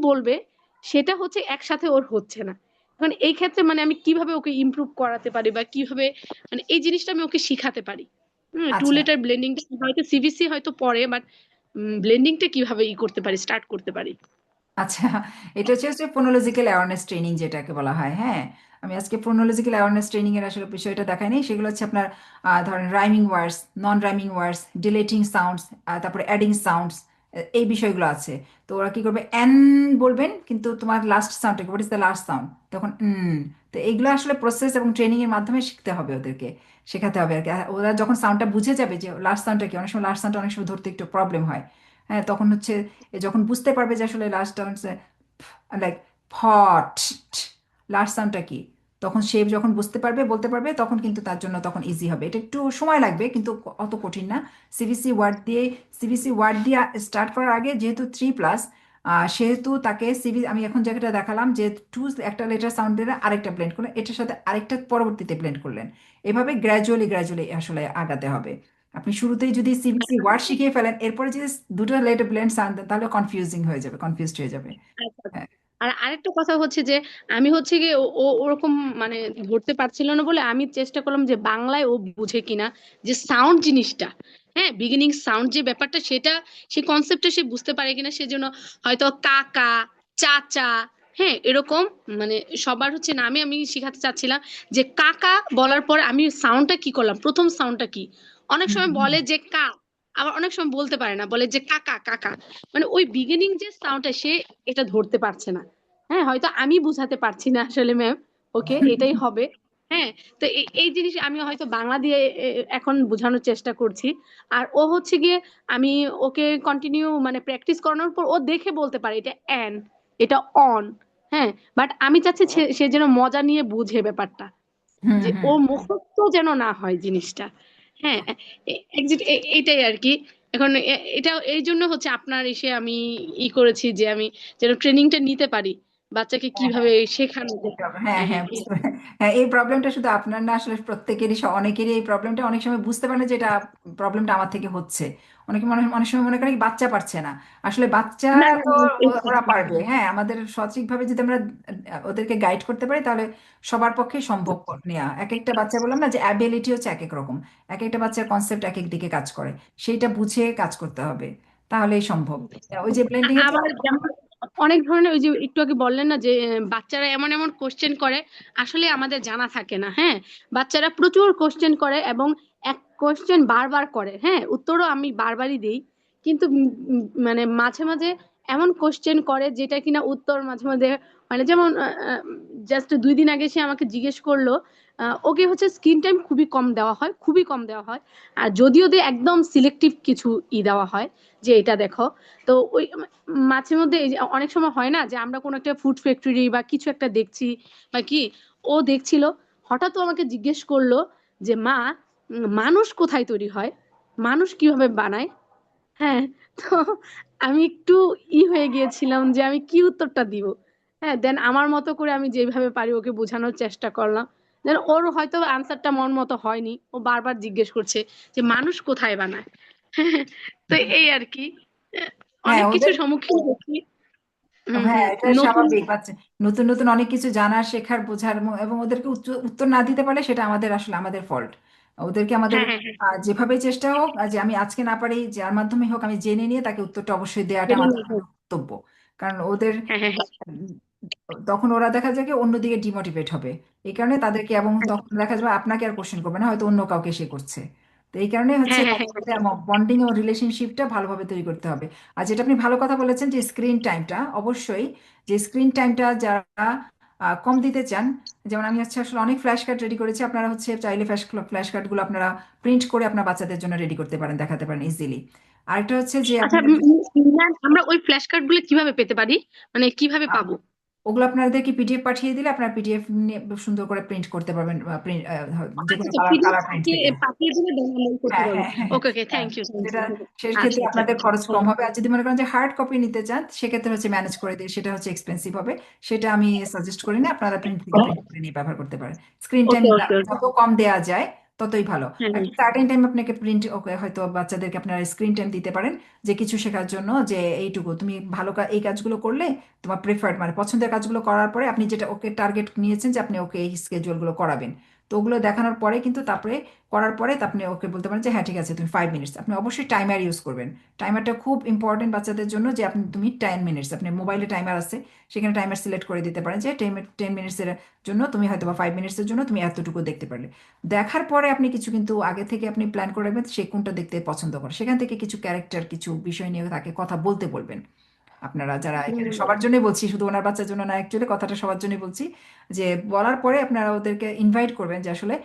Speaker 2: বলবে, সেটা হচ্ছে একসাথে ওর হচ্ছে না। এখন এই ক্ষেত্রে মানে আমি কিভাবে ওকে ইমপ্রুভ করাতে পারি বা কিভাবে মানে এই জিনিসটা আমি ওকে শিখাতে পারি? 2
Speaker 1: আচ্ছা
Speaker 2: লেটার ব্লেন্ডিংটা হয়তো সিবিসি হয়তো পড়ে, বাট ব্লেন্ডিংটা কিভাবে করতে পারি, স্টার্ট করতে পারি?
Speaker 1: আচ্ছা, এটা হচ্ছে ফোনোলজিক্যাল অ্যাওয়ারনেস ট্রেনিং যেটাকে বলা হয়। হ্যাঁ, আমি আজকে ফোনোলজিক্যাল অ্যাওয়ারনেস ট্রেনিং এর আসলে বিষয়টা দেখাইনি, সেগুলো হচ্ছে আপনার ধরেন রাইমিং ওয়ার্ডস, নন রাইমিং ওয়ার্ডস, ডিলেটিং সাউন্ডস, তারপরে অ্যাডিং সাউন্ডস, এই বিষয়গুলো আছে। তো ওরা কি করবে, এন বলবেন কিন্তু তোমার লাস্ট সাউন্ডটা what is the last sound, তখন তো এইগুলো আসলে প্রসেস এবং ট্রেনিং এর মাধ্যমে শিখতে হবে ওদেরকে, শেখাতে হবে আর কি। আর ওরা যখন সাউন্ডটা বুঝে যাবে যে লাস্ট সাউন্ডটা কি, অনেক সময় লাস্ট সাউন্ডটা অনেক সময় ধরতে একটু প্রবলেম হয়। হ্যাঁ, তখন হচ্ছে যখন বুঝতে পারবে যে আসলে লাস্ট সাউন্ড লাইক ফট, লাস্ট সাউন্ডটা কি, তখন সে যখন বুঝতে পারবে বলতে পারবে, তখন কিন্তু তার জন্য তখন ইজি হবে। এটা একটু সময় লাগবে কিন্তু অত কঠিন না। সিবিসি ওয়ার্ড দিয়ে স্টার্ট করার আগে যেহেতু 3+, সেহেতু তাকে আমি এখন যেটা দেখালাম যে টু একটা লেটার সাউন্ড দিলে আরেকটা ব্লেন্ড করলেন, এটার সাথে আরেকটা পরবর্তীতে ব্লেন্ড করলেন, এভাবে গ্র্যাজুয়ালি গ্র্যাজুয়ালি আসলে আগাতে হবে। আপনি শুরুতেই যদি সিবিসি ওয়ার্ড শিখিয়ে ফেলেন, এরপরে যদি দুটো লেটার ব্লেন্ড সাউন্ড দেন, তাহলে কনফিউজিং হয়ে যাবে, কনফিউজড হয়ে যাবে।
Speaker 2: আচ্ছা,
Speaker 1: হ্যাঁ।
Speaker 2: আর আরেকটা কথা হচ্ছে যে আমি হচ্ছে গিয়ে ওরকম মানে ধরতে পারছিল না বলে আমি চেষ্টা করলাম যে বাংলায় ও বুঝে কিনা, যে সাউন্ড জিনিসটা, হ্যাঁ বিগিনিং সাউন্ড যে ব্যাপারটা সেটা, সেই কনসেপ্টটা সে বুঝতে পারে কিনা, সেজন্য হয়তো কাকা, চাচা, হ্যাঁ এরকম মানে সবার হচ্ছে নামে আমি শিখাতে চাচ্ছিলাম যে কাকা বলার পর আমি সাউন্ডটা কি করলাম, প্রথম সাউন্ডটা কি। অনেক
Speaker 1: হুম,
Speaker 2: সময়
Speaker 1: হুম,
Speaker 2: বলে যে কা, আবার অনেক সময় বলতে পারে না, বলে যে কাকা কাকা, মানে ওই বিগিনিং যে সাউন্ডটা সে এটা ধরতে পারছে না। হ্যাঁ হয়তো আমি বুঝাতে পারছি না আসলে ম্যাম, ওকে এটাই হবে। হ্যাঁ, তো এই জিনিস আমি হয়তো বাংলা দিয়ে এখন বোঝানোর চেষ্টা করছি। আর ও হচ্ছে গিয়ে আমি ওকে কন্টিনিউ মানে প্র্যাকটিস করানোর পর ও দেখে বলতে পারে এটা অ্যান, এটা অন। হ্যাঁ, বাট আমি চাচ্ছি সে যেন মজা নিয়ে বুঝে ব্যাপারটা,
Speaker 1: হুম,
Speaker 2: যে
Speaker 1: হুম।
Speaker 2: ও মুখস্থ যেন না হয় জিনিসটা। হ্যাঁ, এইটাই আর কি। এখন এটা এই জন্য হচ্ছে আপনার এসে আমি করেছি যে আমি যেন ট্রেনিংটা নিতে পারি বাচ্চাকে
Speaker 1: হ্যাঁ, হ্যাঁ,
Speaker 2: কিভাবে শেখানো যায়।
Speaker 1: হ্যাঁ,
Speaker 2: হ্যাঁ
Speaker 1: হ্যাঁ,
Speaker 2: হ্যাঁ
Speaker 1: বুঝতে হ্যাঁ, এই প্রবলেমটা শুধু আপনার না, আসলে প্রত্যেকেরই, অনেকেরই এই প্রবলেমটা। অনেক সময় বুঝতে পারে না যে এটা প্রবলেমটা আমার থেকে হচ্ছে। অনেকে অনেক সময় মনে করে কি বাচ্চা পারছে না, আসলে বাচ্চা
Speaker 2: না না
Speaker 1: তো ওরা পারবে।
Speaker 2: না,
Speaker 1: হ্যাঁ, আমাদের সঠিকভাবে যদি আমরা ওদেরকে গাইড করতে পারি, তাহলে সবার পক্ষে সম্ভব নেওয়া। এক একটা বাচ্চা, বললাম না যে অ্যাবিলিটি হচ্ছে এক এক রকম, এক একটা বাচ্চার কনসেপ্ট এক এক দিকে কাজ করে, সেইটা বুঝে কাজ করতে হবে, তাহলেই সম্ভব। ওই যে ব্লেন্ডিং এর
Speaker 2: আবার যেমন অনেক ধরনের ওই যে একটু আগে বললেন না যে বাচ্চারা এমন এমন কোশ্চেন করে আসলে আমাদের জানা থাকে না। হ্যাঁ, বাচ্চারা প্রচুর কোশ্চেন করে এবং এক কোশ্চেন বারবার করে, হ্যাঁ উত্তরও আমি বারবারই দেই, কিন্তু মানে মাঝে মাঝে এমন কোশ্চেন করে যেটা কিনা উত্তর মাঝে মাঝে মানে যেমন জাস্ট 2 দিন আগে সে আমাকে জিজ্ঞেস করলো, ওকে হচ্ছে স্ক্রিন টাইম খুবই কম দেওয়া হয়, খুবই কম দেওয়া হয়, আর যদিও একদম সিলেক্টিভ কিছু দেওয়া হয় যে এটা দেখো। তো ওই মাঝে মধ্যে এই যে অনেক সময় হয় না যে আমরা কোনো একটা ফুড ফ্যাক্টরি বা কিছু একটা দেখছি বা কি, ও দেখছিল, হঠাৎ ও আমাকে জিজ্ঞেস করলো যে মা, মানুষ কোথায় তৈরি হয়, মানুষ কিভাবে বানায়। হ্যাঁ, তো আমি একটু হয়ে গিয়েছিলাম যে আমি কি উত্তরটা দিব। হ্যাঁ, দেন আমার মতো করে আমি যেভাবে পারি ওকে বোঝানোর চেষ্টা করলাম। দেন ওর হয়তো আনসারটা মন মতো হয়নি, ও বারবার জিজ্ঞেস করছে যে মানুষ কোথায় বানায়। তো এই আর কি, আহ,
Speaker 1: হ্যাঁ,
Speaker 2: অনেক কিছু
Speaker 1: ওদের
Speaker 2: সম্মুখীন হচ্ছি। হুম
Speaker 1: হ্যাঁ,
Speaker 2: হুম,
Speaker 1: এটা
Speaker 2: নতুন।
Speaker 1: স্বাভাবিক। বাচ্চা নতুন নতুন অনেক কিছু জানার, শেখার, বোঝার, এবং ওদেরকে উত্তর না দিতে পারলে সেটা আমাদের, আসলে আমাদের ফল্ট। ওদেরকে আমাদের
Speaker 2: হ্যাঁ হ্যাঁ হ্যাঁ,
Speaker 1: যেভাবে চেষ্টা হোক, যে আমি আজকে না পারি, যার মাধ্যমে হোক আমি জেনে নিয়ে তাকে উত্তরটা অবশ্যই দেওয়াটা
Speaker 2: জেনে
Speaker 1: আমাদের
Speaker 2: নিতে হবে।
Speaker 1: কর্তব্য। কারণ ওদের
Speaker 2: হ্যাঁ হ্যাঁ
Speaker 1: উম, তখন ওরা দেখা যায় কি অন্যদিকে ডিমোটিভেট হবে। এই কারণে তাদেরকে, এবং তখন দেখা যাবে আপনাকে আর কোশ্চেন করবে না, হয়তো অন্য কাউকে সে করছে। তো এই কারণে হচ্ছে
Speaker 2: হ্যাঁ হ্যাঁ হ্যাঁ হ্যাঁ
Speaker 1: বন্ডিং এবং রিলেশনশিপটা ভালোভাবে তৈরি করতে হবে। আর যেটা আপনি ভালো কথা বলেছেন যে স্ক্রিন টাইমটা, অবশ্যই যে স্ক্রিন টাইমটা যারা কম দিতে চান, যেমন আমি হচ্ছে আসলে অনেক ফ্ল্যাশ কার্ড রেডি করেছি, আপনারা হচ্ছে চাইলে ফ্ল্যাশ কার্ডগুলো আপনারা প্রিন্ট করে আপনার বাচ্চাদের জন্য রেডি করতে পারেন, দেখাতে পারেন ইজিলি। আরেকটা হচ্ছে যে
Speaker 2: আচ্ছা,
Speaker 1: আপনারা
Speaker 2: ম্যাম, আমরা ওই ফ্ল্যাশ কার্ড গুলো কিভাবে পেতে পারি, মানে কিভাবে পাবো?
Speaker 1: ওগুলো আপনাদেরকে পিডিএফ পাঠিয়ে দিলে আপনারা পিডিএফ নিয়ে সুন্দর করে প্রিন্ট করতে পারবেন, প্রিন্ট যে
Speaker 2: আচ্ছা
Speaker 1: কোনো
Speaker 2: আচ্ছা,
Speaker 1: কালার
Speaker 2: পিডিএফ
Speaker 1: কালার প্রিন্ট
Speaker 2: পাঠিয়ে
Speaker 1: থেকে।
Speaker 2: পাঠিয়ে দিলে then আমরা করতে
Speaker 1: হ্যাঁ,
Speaker 2: পারবো।
Speaker 1: হ্যাঁ, হ্যাঁ, হ্যাঁ,
Speaker 2: ওকে ওকে,
Speaker 1: হ্যাঁ।
Speaker 2: থ্যাংক ইউ থ্যাংক
Speaker 1: সেটা
Speaker 2: ইউ।
Speaker 1: সেই
Speaker 2: আচ্ছা
Speaker 1: ক্ষেত্রে
Speaker 2: আচ্ছা
Speaker 1: আপনাদের খরচ কম
Speaker 2: okay.
Speaker 1: হবে। আর যদি মনে করেন যে হার্ড কপি নিতে চান, সেক্ষেত্রে হচ্ছে ম্যানেজ করে দিয়ে, সেটা হচ্ছে এক্সপেন্সিভ হবে। সেটা আমি সাজেস্ট করি না, আপনারা প্রিন্ট থেকে প্রিন্ট করে নিয়ে ব্যবহার করতে পারেন। স্ক্রিন টাইম
Speaker 2: ওকে ওকে ওকে,
Speaker 1: যত কম দেওয়া যায় ততই ভালো।
Speaker 2: হ্যাঁ হ্যাঁ
Speaker 1: একটা সার্টেন টাইম আপনাকে প্রিন্ট, ওকে হয়তো বাচ্চাদেরকে আপনারা স্ক্রিন টাইম দিতে পারেন, যে কিছু শেখার জন্য, যে এইটুকু তুমি ভালো এই কাজগুলো করলে, তোমার প্রেফার্ড মানে পছন্দের কাজগুলো করার পরে আপনি যেটা ওকে টার্গেট নিয়েছেন যে আপনি ওকে এই স্কেজুয়াল গুলো করাবেন, তো তো ওগুলো দেখানোর পরে কিন্তু তারপরে করার পরে আপনি ওকে বলতে পারেন যে হ্যাঁ ঠিক আছে তুমি 5 মিনিটস, আপনি অবশ্যই টাইমার ইউজ করবেন। টাইমারটা খুব ইম্পর্টেন্ট বাচ্চাদের জন্য, যে তুমি 10 মিনিটস, আপনি মোবাইলে টাইমার আছে সেখানে টাইমার সিলেক্ট করে দিতে পারেন যে 10 মিনিটসের জন্য তুমি হয়তো বা 5 মিনিটসের জন্য তুমি এতটুকু দেখতে পারলে। দেখার পরে আপনি কিছু কিন্তু আগে থেকে আপনি প্ল্যান করে রাখবেন সে কোনটা দেখতে পছন্দ করে, সেখান থেকে কিছু ক্যারেক্টার কিছু বিষয় নিয়ে তাকে কথা বলতে বলবেন। আপনারা যারা এখানে
Speaker 2: হুম।
Speaker 1: সবার জন্যই বলছি, শুধু ওনার বাচ্চার জন্য না, অ্যাকচুয়ালি কথাটা সবার জন্যই বলছি, যে বলার পরে আপনারা ওদেরকে ইনভাইট করবেন যে আসলে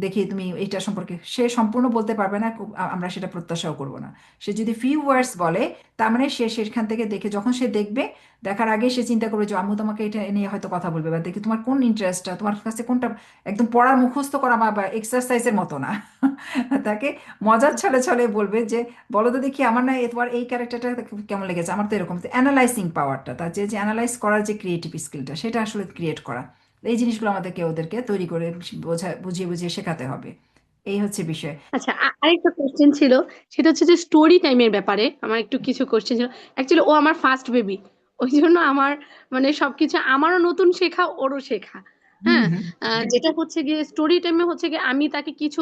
Speaker 1: দেখি তুমি এইটা সম্পর্কে, সে সম্পূর্ণ বলতে পারবে না, আমরা সেটা প্রত্যাশাও করব না। সে যদি ফিউ ওয়ার্ডস বলে তার মানে সে সেখান থেকে দেখে, যখন সে দেখবে দেখার আগে সে চিন্তা করবে যে আম্মু তোমাকে এটা নিয়ে হয়তো কথা বলবে, বা দেখি তোমার কোন ইন্টারেস্টটা, তোমার কাছে কোনটা একদম পড়ার মুখস্থ করা বা এক্সারসাইজের মতো না। তাকে মজার ছলে ছলে বলবে যে বলো তো দেখি আমার না তোমার এই ক্যারেক্টারটা কেমন লেগেছে, আমার তো এরকম। অ্যানালাইসিং পাওয়ারটা, তার যে অ্যানালাইজ করার যে ক্রিয়েটিভ স্কিলটা, সেটা আসলে ক্রিয়েট করা, এই জিনিসগুলো আমাদেরকে ওদেরকে তৈরি করে বুঝিয়ে বুঝিয়ে শেখাতে হবে। এই হচ্ছে বিষয়।
Speaker 2: আচ্ছা, আরেকটা কোশ্চেন ছিল, সেটা হচ্ছে যে স্টোরি টাইমের ব্যাপারে আমার একটু কিছু কোশ্চেন ছিল। অ্যাকচুয়ালি ও আমার ফার্স্ট বেবি, ওই জন্য আমার মানে সবকিছু আমারও নতুন শেখা ওরও শেখা।
Speaker 1: হুম
Speaker 2: হ্যাঁ।
Speaker 1: হুম
Speaker 2: যেটা হচ্ছে গিয়ে স্টোরি টাইমে হচ্ছে গিয়ে আমি তাকে কিছু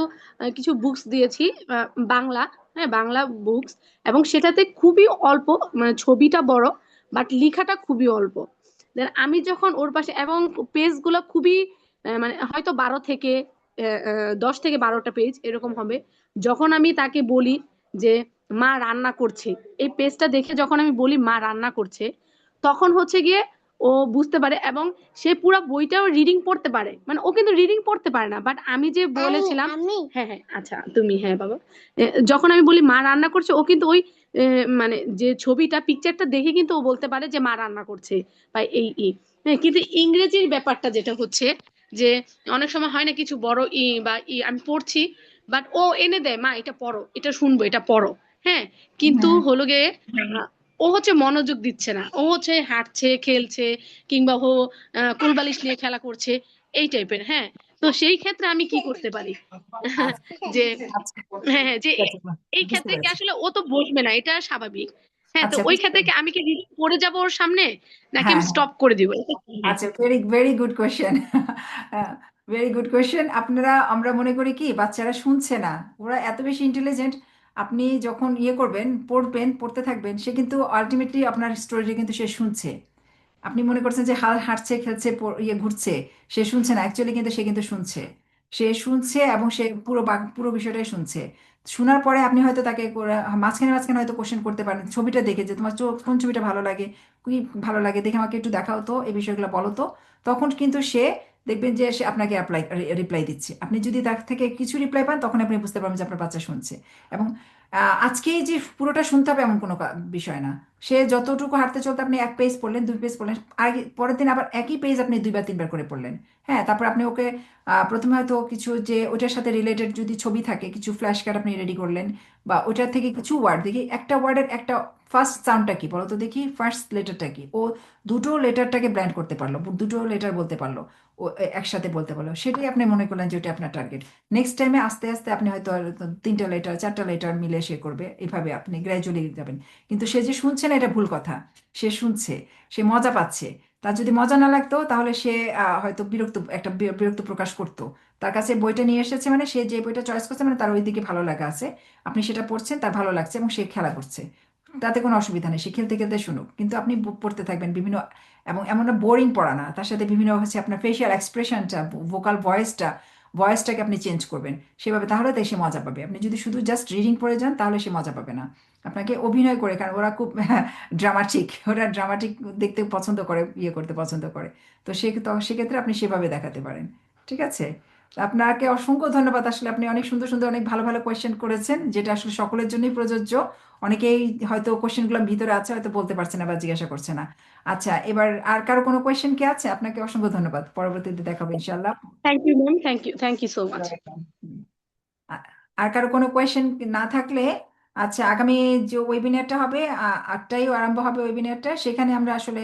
Speaker 2: কিছু বুকস দিয়েছি, বাংলা, হ্যাঁ বাংলা বুকস, এবং সেটাতে খুবই অল্প, মানে ছবিটা বড় বাট লেখাটা খুবই অল্প। দেন আমি যখন ওর পাশে, এবং পেজ গুলো খুবই মানে হয়তো 10 থেকে 12টা পেজ এরকম হবে। যখন আমি তাকে বলি যে মা রান্না করছে, এই পেজটা দেখে যখন আমি বলি মা রান্না করছে, তখন হচ্ছে গিয়ে ও বুঝতে পারে, এবং সে পুরো বইটাও রিডিং পড়তে পারে। মানে ও কিন্তু রিডিং পড়তে পারে না, বাট আমি যে বলেছিলাম, হ্যাঁ হ্যাঁ আচ্ছা তুমি, হ্যাঁ বাবা, যখন আমি বলি মা রান্না করছে, ও কিন্তু ওই মানে যে ছবিটা পিকচারটা দেখে কিন্তু ও বলতে পারে যে মা রান্না করছে বা এই হ্যাঁ। কিন্তু ইংরেজির ব্যাপারটা যেটা হচ্ছে যে অনেক সময় হয় না কিছু বড় বা আমি পড়ছি, বাট ও এনে দেয় মা এটা পড়ো, এটা শুনবো, এটা পড়ো। হ্যাঁ। কিন্তু
Speaker 1: হুম।
Speaker 2: হলো গিয়ে ও হচ্ছে মনোযোগ দিচ্ছে না, ও হচ্ছে হাঁটছে খেলছে, কিংবা ও কোলবালিশ নিয়ে খেলা করছে, এই টাইপের। হ্যাঁ। তো সেই ক্ষেত্রে আমি কি করতে পারি?
Speaker 1: আচ্ছা
Speaker 2: যে
Speaker 1: আচ্ছা,
Speaker 2: হ্যাঁ হ্যাঁ, যে
Speaker 1: ঠিক আছে,
Speaker 2: এই
Speaker 1: বুঝতে
Speaker 2: ক্ষেত্রে কি
Speaker 1: পেরেছি।
Speaker 2: আসলে ও তো বসবে না, এটা স্বাভাবিক। হ্যাঁ, তো
Speaker 1: আচ্ছা
Speaker 2: ওই
Speaker 1: বুঝতে
Speaker 2: ক্ষেত্রে কি
Speaker 1: পেরেছি।
Speaker 2: আমি কি রিডিং পড়ে যাবো ওর সামনে, নাকি
Speaker 1: হ্যাঁ
Speaker 2: আমি
Speaker 1: হ্যাঁ।
Speaker 2: স্টপ করে দিব? এটা কি? হ্যাঁ।
Speaker 1: আচ্ছা, very very good question. Very good question. আমরা মনে করি কি বাচ্চারা শুনছে না, ওরা এত বেশি ইন্টেলিজেন্ট। আপনি যখন ইয়ে করবেন, পড়বেন, পড়তে থাকবেন, সে কিন্তু আলটিমেটলি আপনার স্টোরিটা কিন্তু সে শুনছে। আপনি মনে করছেন যে হাল হাঁটছে খেলছে ইয়ে ঘুরছে, সে শুনছে না, অ্যাকচুয়ালি কিন্তু সে কিন্তু শুনছে। সে শুনছে এবং সে পুরো পুরো বিষয়টাই শুনছে। শোনার পরে আপনি হয়তো তাকে মাঝখানে মাঝখানে হয়তো কোশ্চেন করতে পারেন ছবিটা দেখে, যে তোমার কোন ছবিটা ভালো লাগে, কি ভালো লাগে দেখে আমাকে একটু দেখাও তো, এই বিষয়গুলো বলো তো। তখন কিন্তু সে দেখবেন যে সে আপনাকে রিপ্লাই দিচ্ছে। আপনি যদি তার থেকে কিছু রিপ্লাই পান তখন আপনি বুঝতে পারবেন যে আপনার বাচ্চা শুনছে। এবং আজকেই যে পুরোটা শুনতে হবে এমন কোনো বিষয় না। সে যতটুকু হাঁটতে চলতে আপনি 1 পেজ পড়লেন, 2 পেজ পড়লেন, আর পরের দিন আবার একই পেজ আপনি 2 বার 3 বার করে পড়লেন। হ্যাঁ, তারপর আপনি ওকে প্রথমে হয়তো কিছু যে ওটার সাথে রিলেটেড যদি ছবি থাকে কিছু ফ্ল্যাশ কার্ড আপনি রেডি করলেন, বা ওটার থেকে কিছু ওয়ার্ড দেখি, একটা ওয়ার্ডের একটা ফার্স্ট সাউন্ডটা কি বলো তো দেখি, ফার্স্ট লেটারটা কি, ও দুটো লেটারটাকে ব্ল্যান্ড করতে পারলো, দুটো লেটার বলতে পারলো, ও একসাথে বলতে পারলো, সেটাই আপনি মনে করলেন যে ওটা আপনার টার্গেট। নেক্সট টাইমে আস্তে আস্তে আপনি হয়তো আর 3টা লেটার 4টা লেটার মিলে সে করবে, এভাবে আপনি গ্র্যাজুয়ালি যাবেন। কিন্তু সে যে শুনছে না এটা ভুল কথা। সে শুনছে, সে মজা পাচ্ছে। তার যদি মজা না লাগতো তাহলে সে হয়তো বিরক্ত প্রকাশ করতো। তার কাছে বইটা নিয়ে এসেছে মানে সে যে বইটা চয়েস করছে মানে তার ওই দিকে ভালো লাগা আছে, আপনি সেটা পড়ছেন, তার ভালো লাগছে এবং সে খেলা করছে, তাতে কোনো অসুবিধা নেই, সে খেলতে খেলতে শুনুক। কিন্তু আপনি পড়তে থাকবেন বিভিন্ন, এবং এমন বোরিং পড়া না, তার সাথে বিভিন্ন হচ্ছে আপনার ফেসিয়াল এক্সপ্রেশনটা, ভোকাল ভয়েসটাকে আপনি চেঞ্জ করবেন সেভাবে, তাহলে তাই সে মজা পাবে। আপনি যদি শুধু জাস্ট রিডিং পড়ে যান তাহলে সে মজা পাবে না। আপনাকে অভিনয় করে, কারণ ওরা খুব ড্রামাটিক, ওরা ড্রামাটিক দেখতে পছন্দ করে, ইয়ে করতে পছন্দ করে। তো সেক্ষেত্রে আপনি সেভাবে দেখাতে পারেন। ঠিক আছে। আপনাকে অসংখ্য ধন্যবাদ, আসলে আপনি অনেক সুন্দর সুন্দর অনেক ভালো ভালো কোয়েশ্চেন করেছেন, যেটা আসলে সকলের জন্যই প্রযোজ্য। অনেকেই হয়তো কোয়েশ্চেনগুলো ভিতরে আছে, হয়তো বলতে পারছে না বা জিজ্ঞাসা করছে না। আচ্ছা, এবার আর কারো কোনো কোয়েশ্চেন কি আছে? আপনাকে অসংখ্য ধন্যবাদ, পরবর্তীতে দেখাবো ইনশাল্লাহ।
Speaker 2: Thank you ma'am, thank you so much.
Speaker 1: আ- আর কারো কোনো কোয়েশ্চেন না থাকলে, আচ্ছা, আগামী যে ওয়েবিনারটা হবে 8টায় আরম্ভ হবে ওয়েবিনারটা, সেখানে আমরা আসলে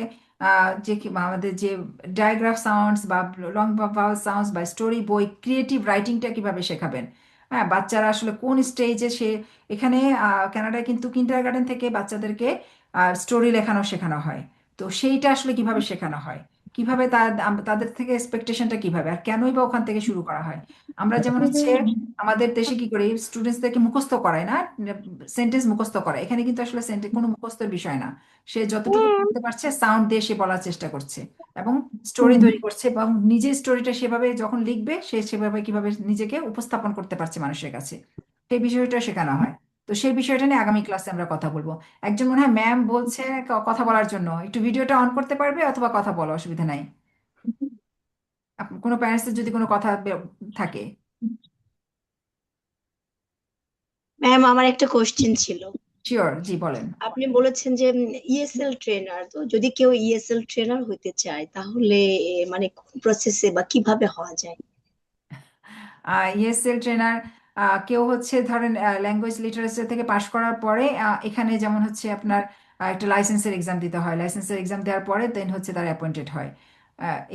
Speaker 1: আমাদের যে ডায়াগ্রাফ সাউন্ডস বা লং ভাওয়াল সাউন্ডস বা স্টোরি বই ক্রিয়েটিভ রাইটিংটা কিভাবে শেখাবেন। হ্যাঁ, বাচ্চারা আসলে কোন স্টেজে সে, এখানে কানাডায় কিন্তু কিন্ডারগার্টেন থেকে বাচ্চাদেরকে স্টোরি লেখানো শেখানো হয়। তো সেইটা আসলে কিভাবে শেখানো হয়, কিভাবে তাদের থেকে এক্সপেকটেশনটা কিভাবে আর কেনই বা ওখান থেকে শুরু করা হয়। আমরা যেমন হচ্ছে আমাদের দেশে কি করি, স্টুডেন্টসদেরকে মুখস্থ করায় না, সেন্টেন্স মুখস্থ করায়। এখানে কিন্তু আসলে সেন্টেন্স কোনো মুখস্থের বিষয় না। সে যতটুকু বলতে পারছে সাউন্ড দিয়ে সে বলার চেষ্টা করছে এবং স্টোরি তৈরি করছে, এবং নিজের স্টোরিটা সেভাবে যখন লিখবে সে সেভাবে কিভাবে নিজেকে উপস্থাপন করতে পারছে মানুষের কাছে, সেই বিষয়টা শেখানো হয়। তো সেই বিষয়টা নিয়ে আগামী ক্লাসে আমরা কথা বলবো। একজন মনে হয় ম্যাম বলছে কথা বলার জন্য, একটু ভিডিওটা অন করতে পারবে অথবা কথা বলো, অসুবিধা নাই। কোনো প্যারেন্টসের যদি কোনো কথা থাকে।
Speaker 4: ম্যাম আমার একটা কোশ্চেন ছিল।
Speaker 1: শিওর, জি বলেন।
Speaker 4: আপনি বলেছেন যে ইএসএল ট্রেনার, তো যদি কেউ ইএসএল ট্রেনার হতে চায় তাহলে মানে কোন প্রসেসে বা কিভাবে হওয়া যায়?
Speaker 1: ইএসএল ট্রেনার কেউ হচ্ছে ধরেন ল্যাঙ্গুয়েজ লিটারেচার থেকে পাশ করার পরে এখানে যেমন হচ্ছে আপনার একটা লাইসেন্সের এক্সাম দিতে হয়, লাইসেন্সের এক্সাম দেওয়ার পরে দেন হচ্ছে তার অ্যাপয়েন্টেড হয়।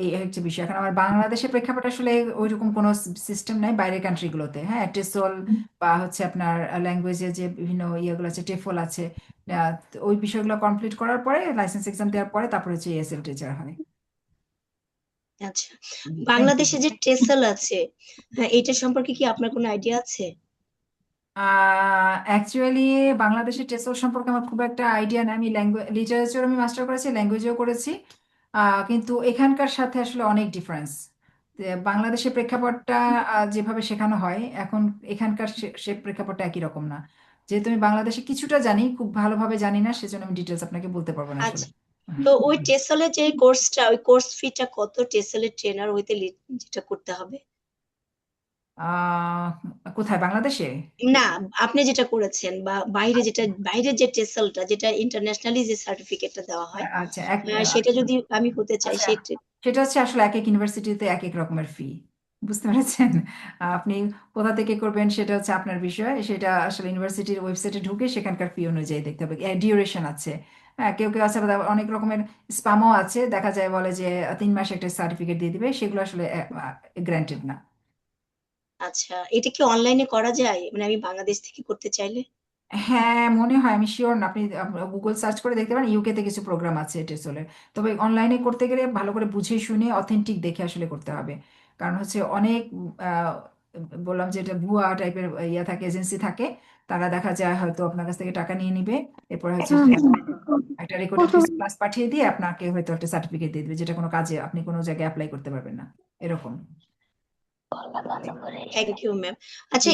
Speaker 1: এই হচ্ছে বিষয়। এখন আমার বাংলাদেশের প্রেক্ষাপট আসলে ওইরকম কোনো সিস্টেম নাই বাইরের কান্ট্রিগুলোতে। হ্যাঁ, টেসল বা হচ্ছে আপনার ল্যাঙ্গুয়েজের যে বিভিন্ন ইয়েগুলো আছে, টেফল আছে, তো ওই বিষয়গুলো কমপ্লিট করার পরে লাইসেন্স এক্সাম দেওয়ার পরে তারপরে হচ্ছে ইএসএল টিচার হয়।
Speaker 4: আচ্ছা,
Speaker 1: থ্যাংক ইউ।
Speaker 4: বাংলাদেশে যে টেসেল আছে, হ্যাঁ, এটা সম্পর্কে কি আপনার কোনো আইডিয়া আছে?
Speaker 1: অ্যাকচুয়ালি বাংলাদেশের টেসল সম্পর্কে আমার খুব একটা আইডিয়া নেই। আমি ল্যাঙ্গুয়েজ লিটারেচার আমি মাস্টার করেছি, ল্যাঙ্গুয়েজও করেছি, কিন্তু এখানকার সাথে আসলে অনেক ডিফারেন্স। বাংলাদেশের প্রেক্ষাপটটা যেভাবে শেখানো হয় এখন, এখানকার সে প্রেক্ষাপটটা একই রকম না। যেহেতু আমি বাংলাদেশে কিছুটা জানি, খুব ভালোভাবে জানি না, সেজন্য আমি ডিটেলস আপনাকে বলতে পারবো না আসলে।
Speaker 4: আচ্ছা, তো ওই টেসলের যে কোর্সটা, ওই কোর্স ফিটা কত টেসলের ট্রেনার হইতে যেটা করতে হবে?
Speaker 1: আহ, কোথায়, বাংলাদেশে?
Speaker 4: না, আপনি যেটা করেছেন বা বাইরে যেটা, বাইরে যে টেসলটা যেটা ইন্টারন্যাশনালি যে সার্টিফিকেটটা দেওয়া হয়,
Speaker 1: আচ্ছা
Speaker 4: সেটা যদি আমি হতে চাই
Speaker 1: আচ্ছা,
Speaker 4: সেটা।
Speaker 1: সেটা হচ্ছে আসলে এক এক ইউনিভার্সিটিতে এক এক রকমের ফি, বুঝতে পেরেছেন? আপনি কোথা থেকে করবেন সেটা হচ্ছে আপনার বিষয়, সেটা আসলে ইউনিভার্সিটির ওয়েবসাইটে ঢুকে সেখানকার ফি অনুযায়ী দেখতে হবে। ডিউরেশন আছে, হ্যাঁ, কেউ কেউ আছে আবার অনেক রকমের স্পামও আছে, দেখা যায় বলে যে 3 মাস একটা সার্টিফিকেট দিয়ে দিবে, সেগুলো আসলে গ্রান্টেড না।
Speaker 4: আচ্ছা, এটা কি অনলাইনে করা যায়, মানে আমি বাংলাদেশ থেকে করতে চাইলে?
Speaker 1: হ্যাঁ মনে হয়, আমি শিওর না, আপনি গুগল সার্চ করে দেখতে পারেন, ইউকে তে কিছু প্রোগ্রাম আছে টেসলের। তবে অনলাইনে করতে গেলে ভালো করে বুঝে শুনে অথেন্টিক দেখে আসলে করতে হবে। কারণ হচ্ছে অনেক আহ, বললাম যে এটা ভুয়া টাইপের ইয়ে থাকে, এজেন্সি থাকে, তারা দেখা যায় হয়তো আপনার কাছ থেকে টাকা নিয়ে নিবে, এরপর হচ্ছে একটা রেকর্ডেড কিছু ক্লাস পাঠিয়ে দিয়ে আপনাকে হয়তো একটা সার্টিফিকেট দিয়ে দিবে, যেটা কোনো কাজে আপনি কোনো জায়গায় অ্যাপ্লাই করতে পারবেন না, এরকম।
Speaker 4: Thank you ma'am.
Speaker 1: জি,
Speaker 4: আচ্ছা,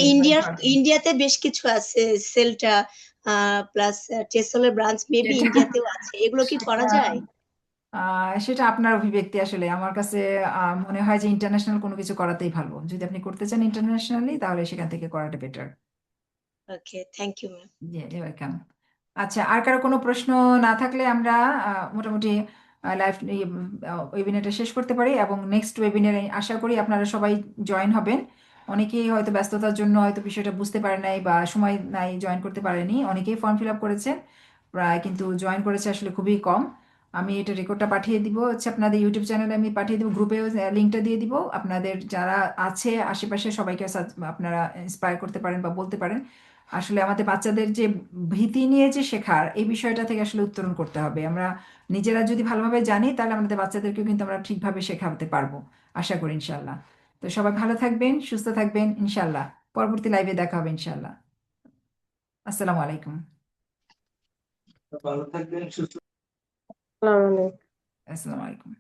Speaker 4: ইন্ডিয়াতে বেশ কিছু আছে, সেলটা প্লাস টেসলের ব্রাঞ্চ মেবি
Speaker 1: সেটা
Speaker 4: ইন্ডিয়াতেও আছে, এগুলো কি করা
Speaker 1: সেটা
Speaker 4: যায়?
Speaker 1: সেটা আপনার অভিব্যক্তি আসলে। আমার কাছে মনে হয় যে ইন্টারন্যাশনাল কোনো কিছু করাতেই ভালো। যদি আপনি করতে চান ইন্টারন্যাশনালি তাহলে সেখান থেকে করাটা better.
Speaker 4: Okay, thank you ma'am.
Speaker 1: Welcome. আচ্ছা, আর কারো কোনো প্রশ্ন না থাকলে আমরা মোটামুটি লাইভ ওয়েবিনারটা শেষ করতে পারি, এবং নেক্সট ওয়েবিনারে আশা করি আপনারা সবাই জয়েন হবেন। অনেকেই হয়তো ব্যস্ততার জন্য হয়তো বিষয়টা বুঝতে পারে নাই বা সময় নাই, জয়েন করতে পারেনি। অনেকেই ফর্ম ফিল আপ করেছেন প্রায়, কিন্তু জয়েন করেছে আসলে খুবই কম। আমি এটা রেকর্ডটা পাঠিয়ে দিব হচ্ছে আপনাদের ইউটিউব চ্যানেলে, আমি পাঠিয়ে দিব, গ্রুপেও লিঙ্কটা দিয়ে দিব। আপনাদের যারা আছে আশেপাশে সবাইকে আপনারা ইন্সপায়ার করতে পারেন বা বলতে পারেন। আসলে আমাদের বাচ্চাদের যে ভীতি নিয়ে যে শেখার, এই বিষয়টা থেকে আসলে উত্তরণ করতে হবে। আমরা নিজেরা যদি ভালোভাবে জানি তাহলে আমাদের বাচ্চাদেরকেও কিন্তু আমরা ঠিকভাবে শেখাতে পারবো, আশা করি ইনশাল্লাহ। তো সবাই ভালো থাকবেন, সুস্থ থাকবেন ইনশাল্লাহ। পরবর্তী লাইভে দেখা হবে ইনশাল্লাহ। আসসালামু আলাইকুম।
Speaker 6: আসসালামু আলাইকুম।
Speaker 1: আসসালামু আলাইকুম।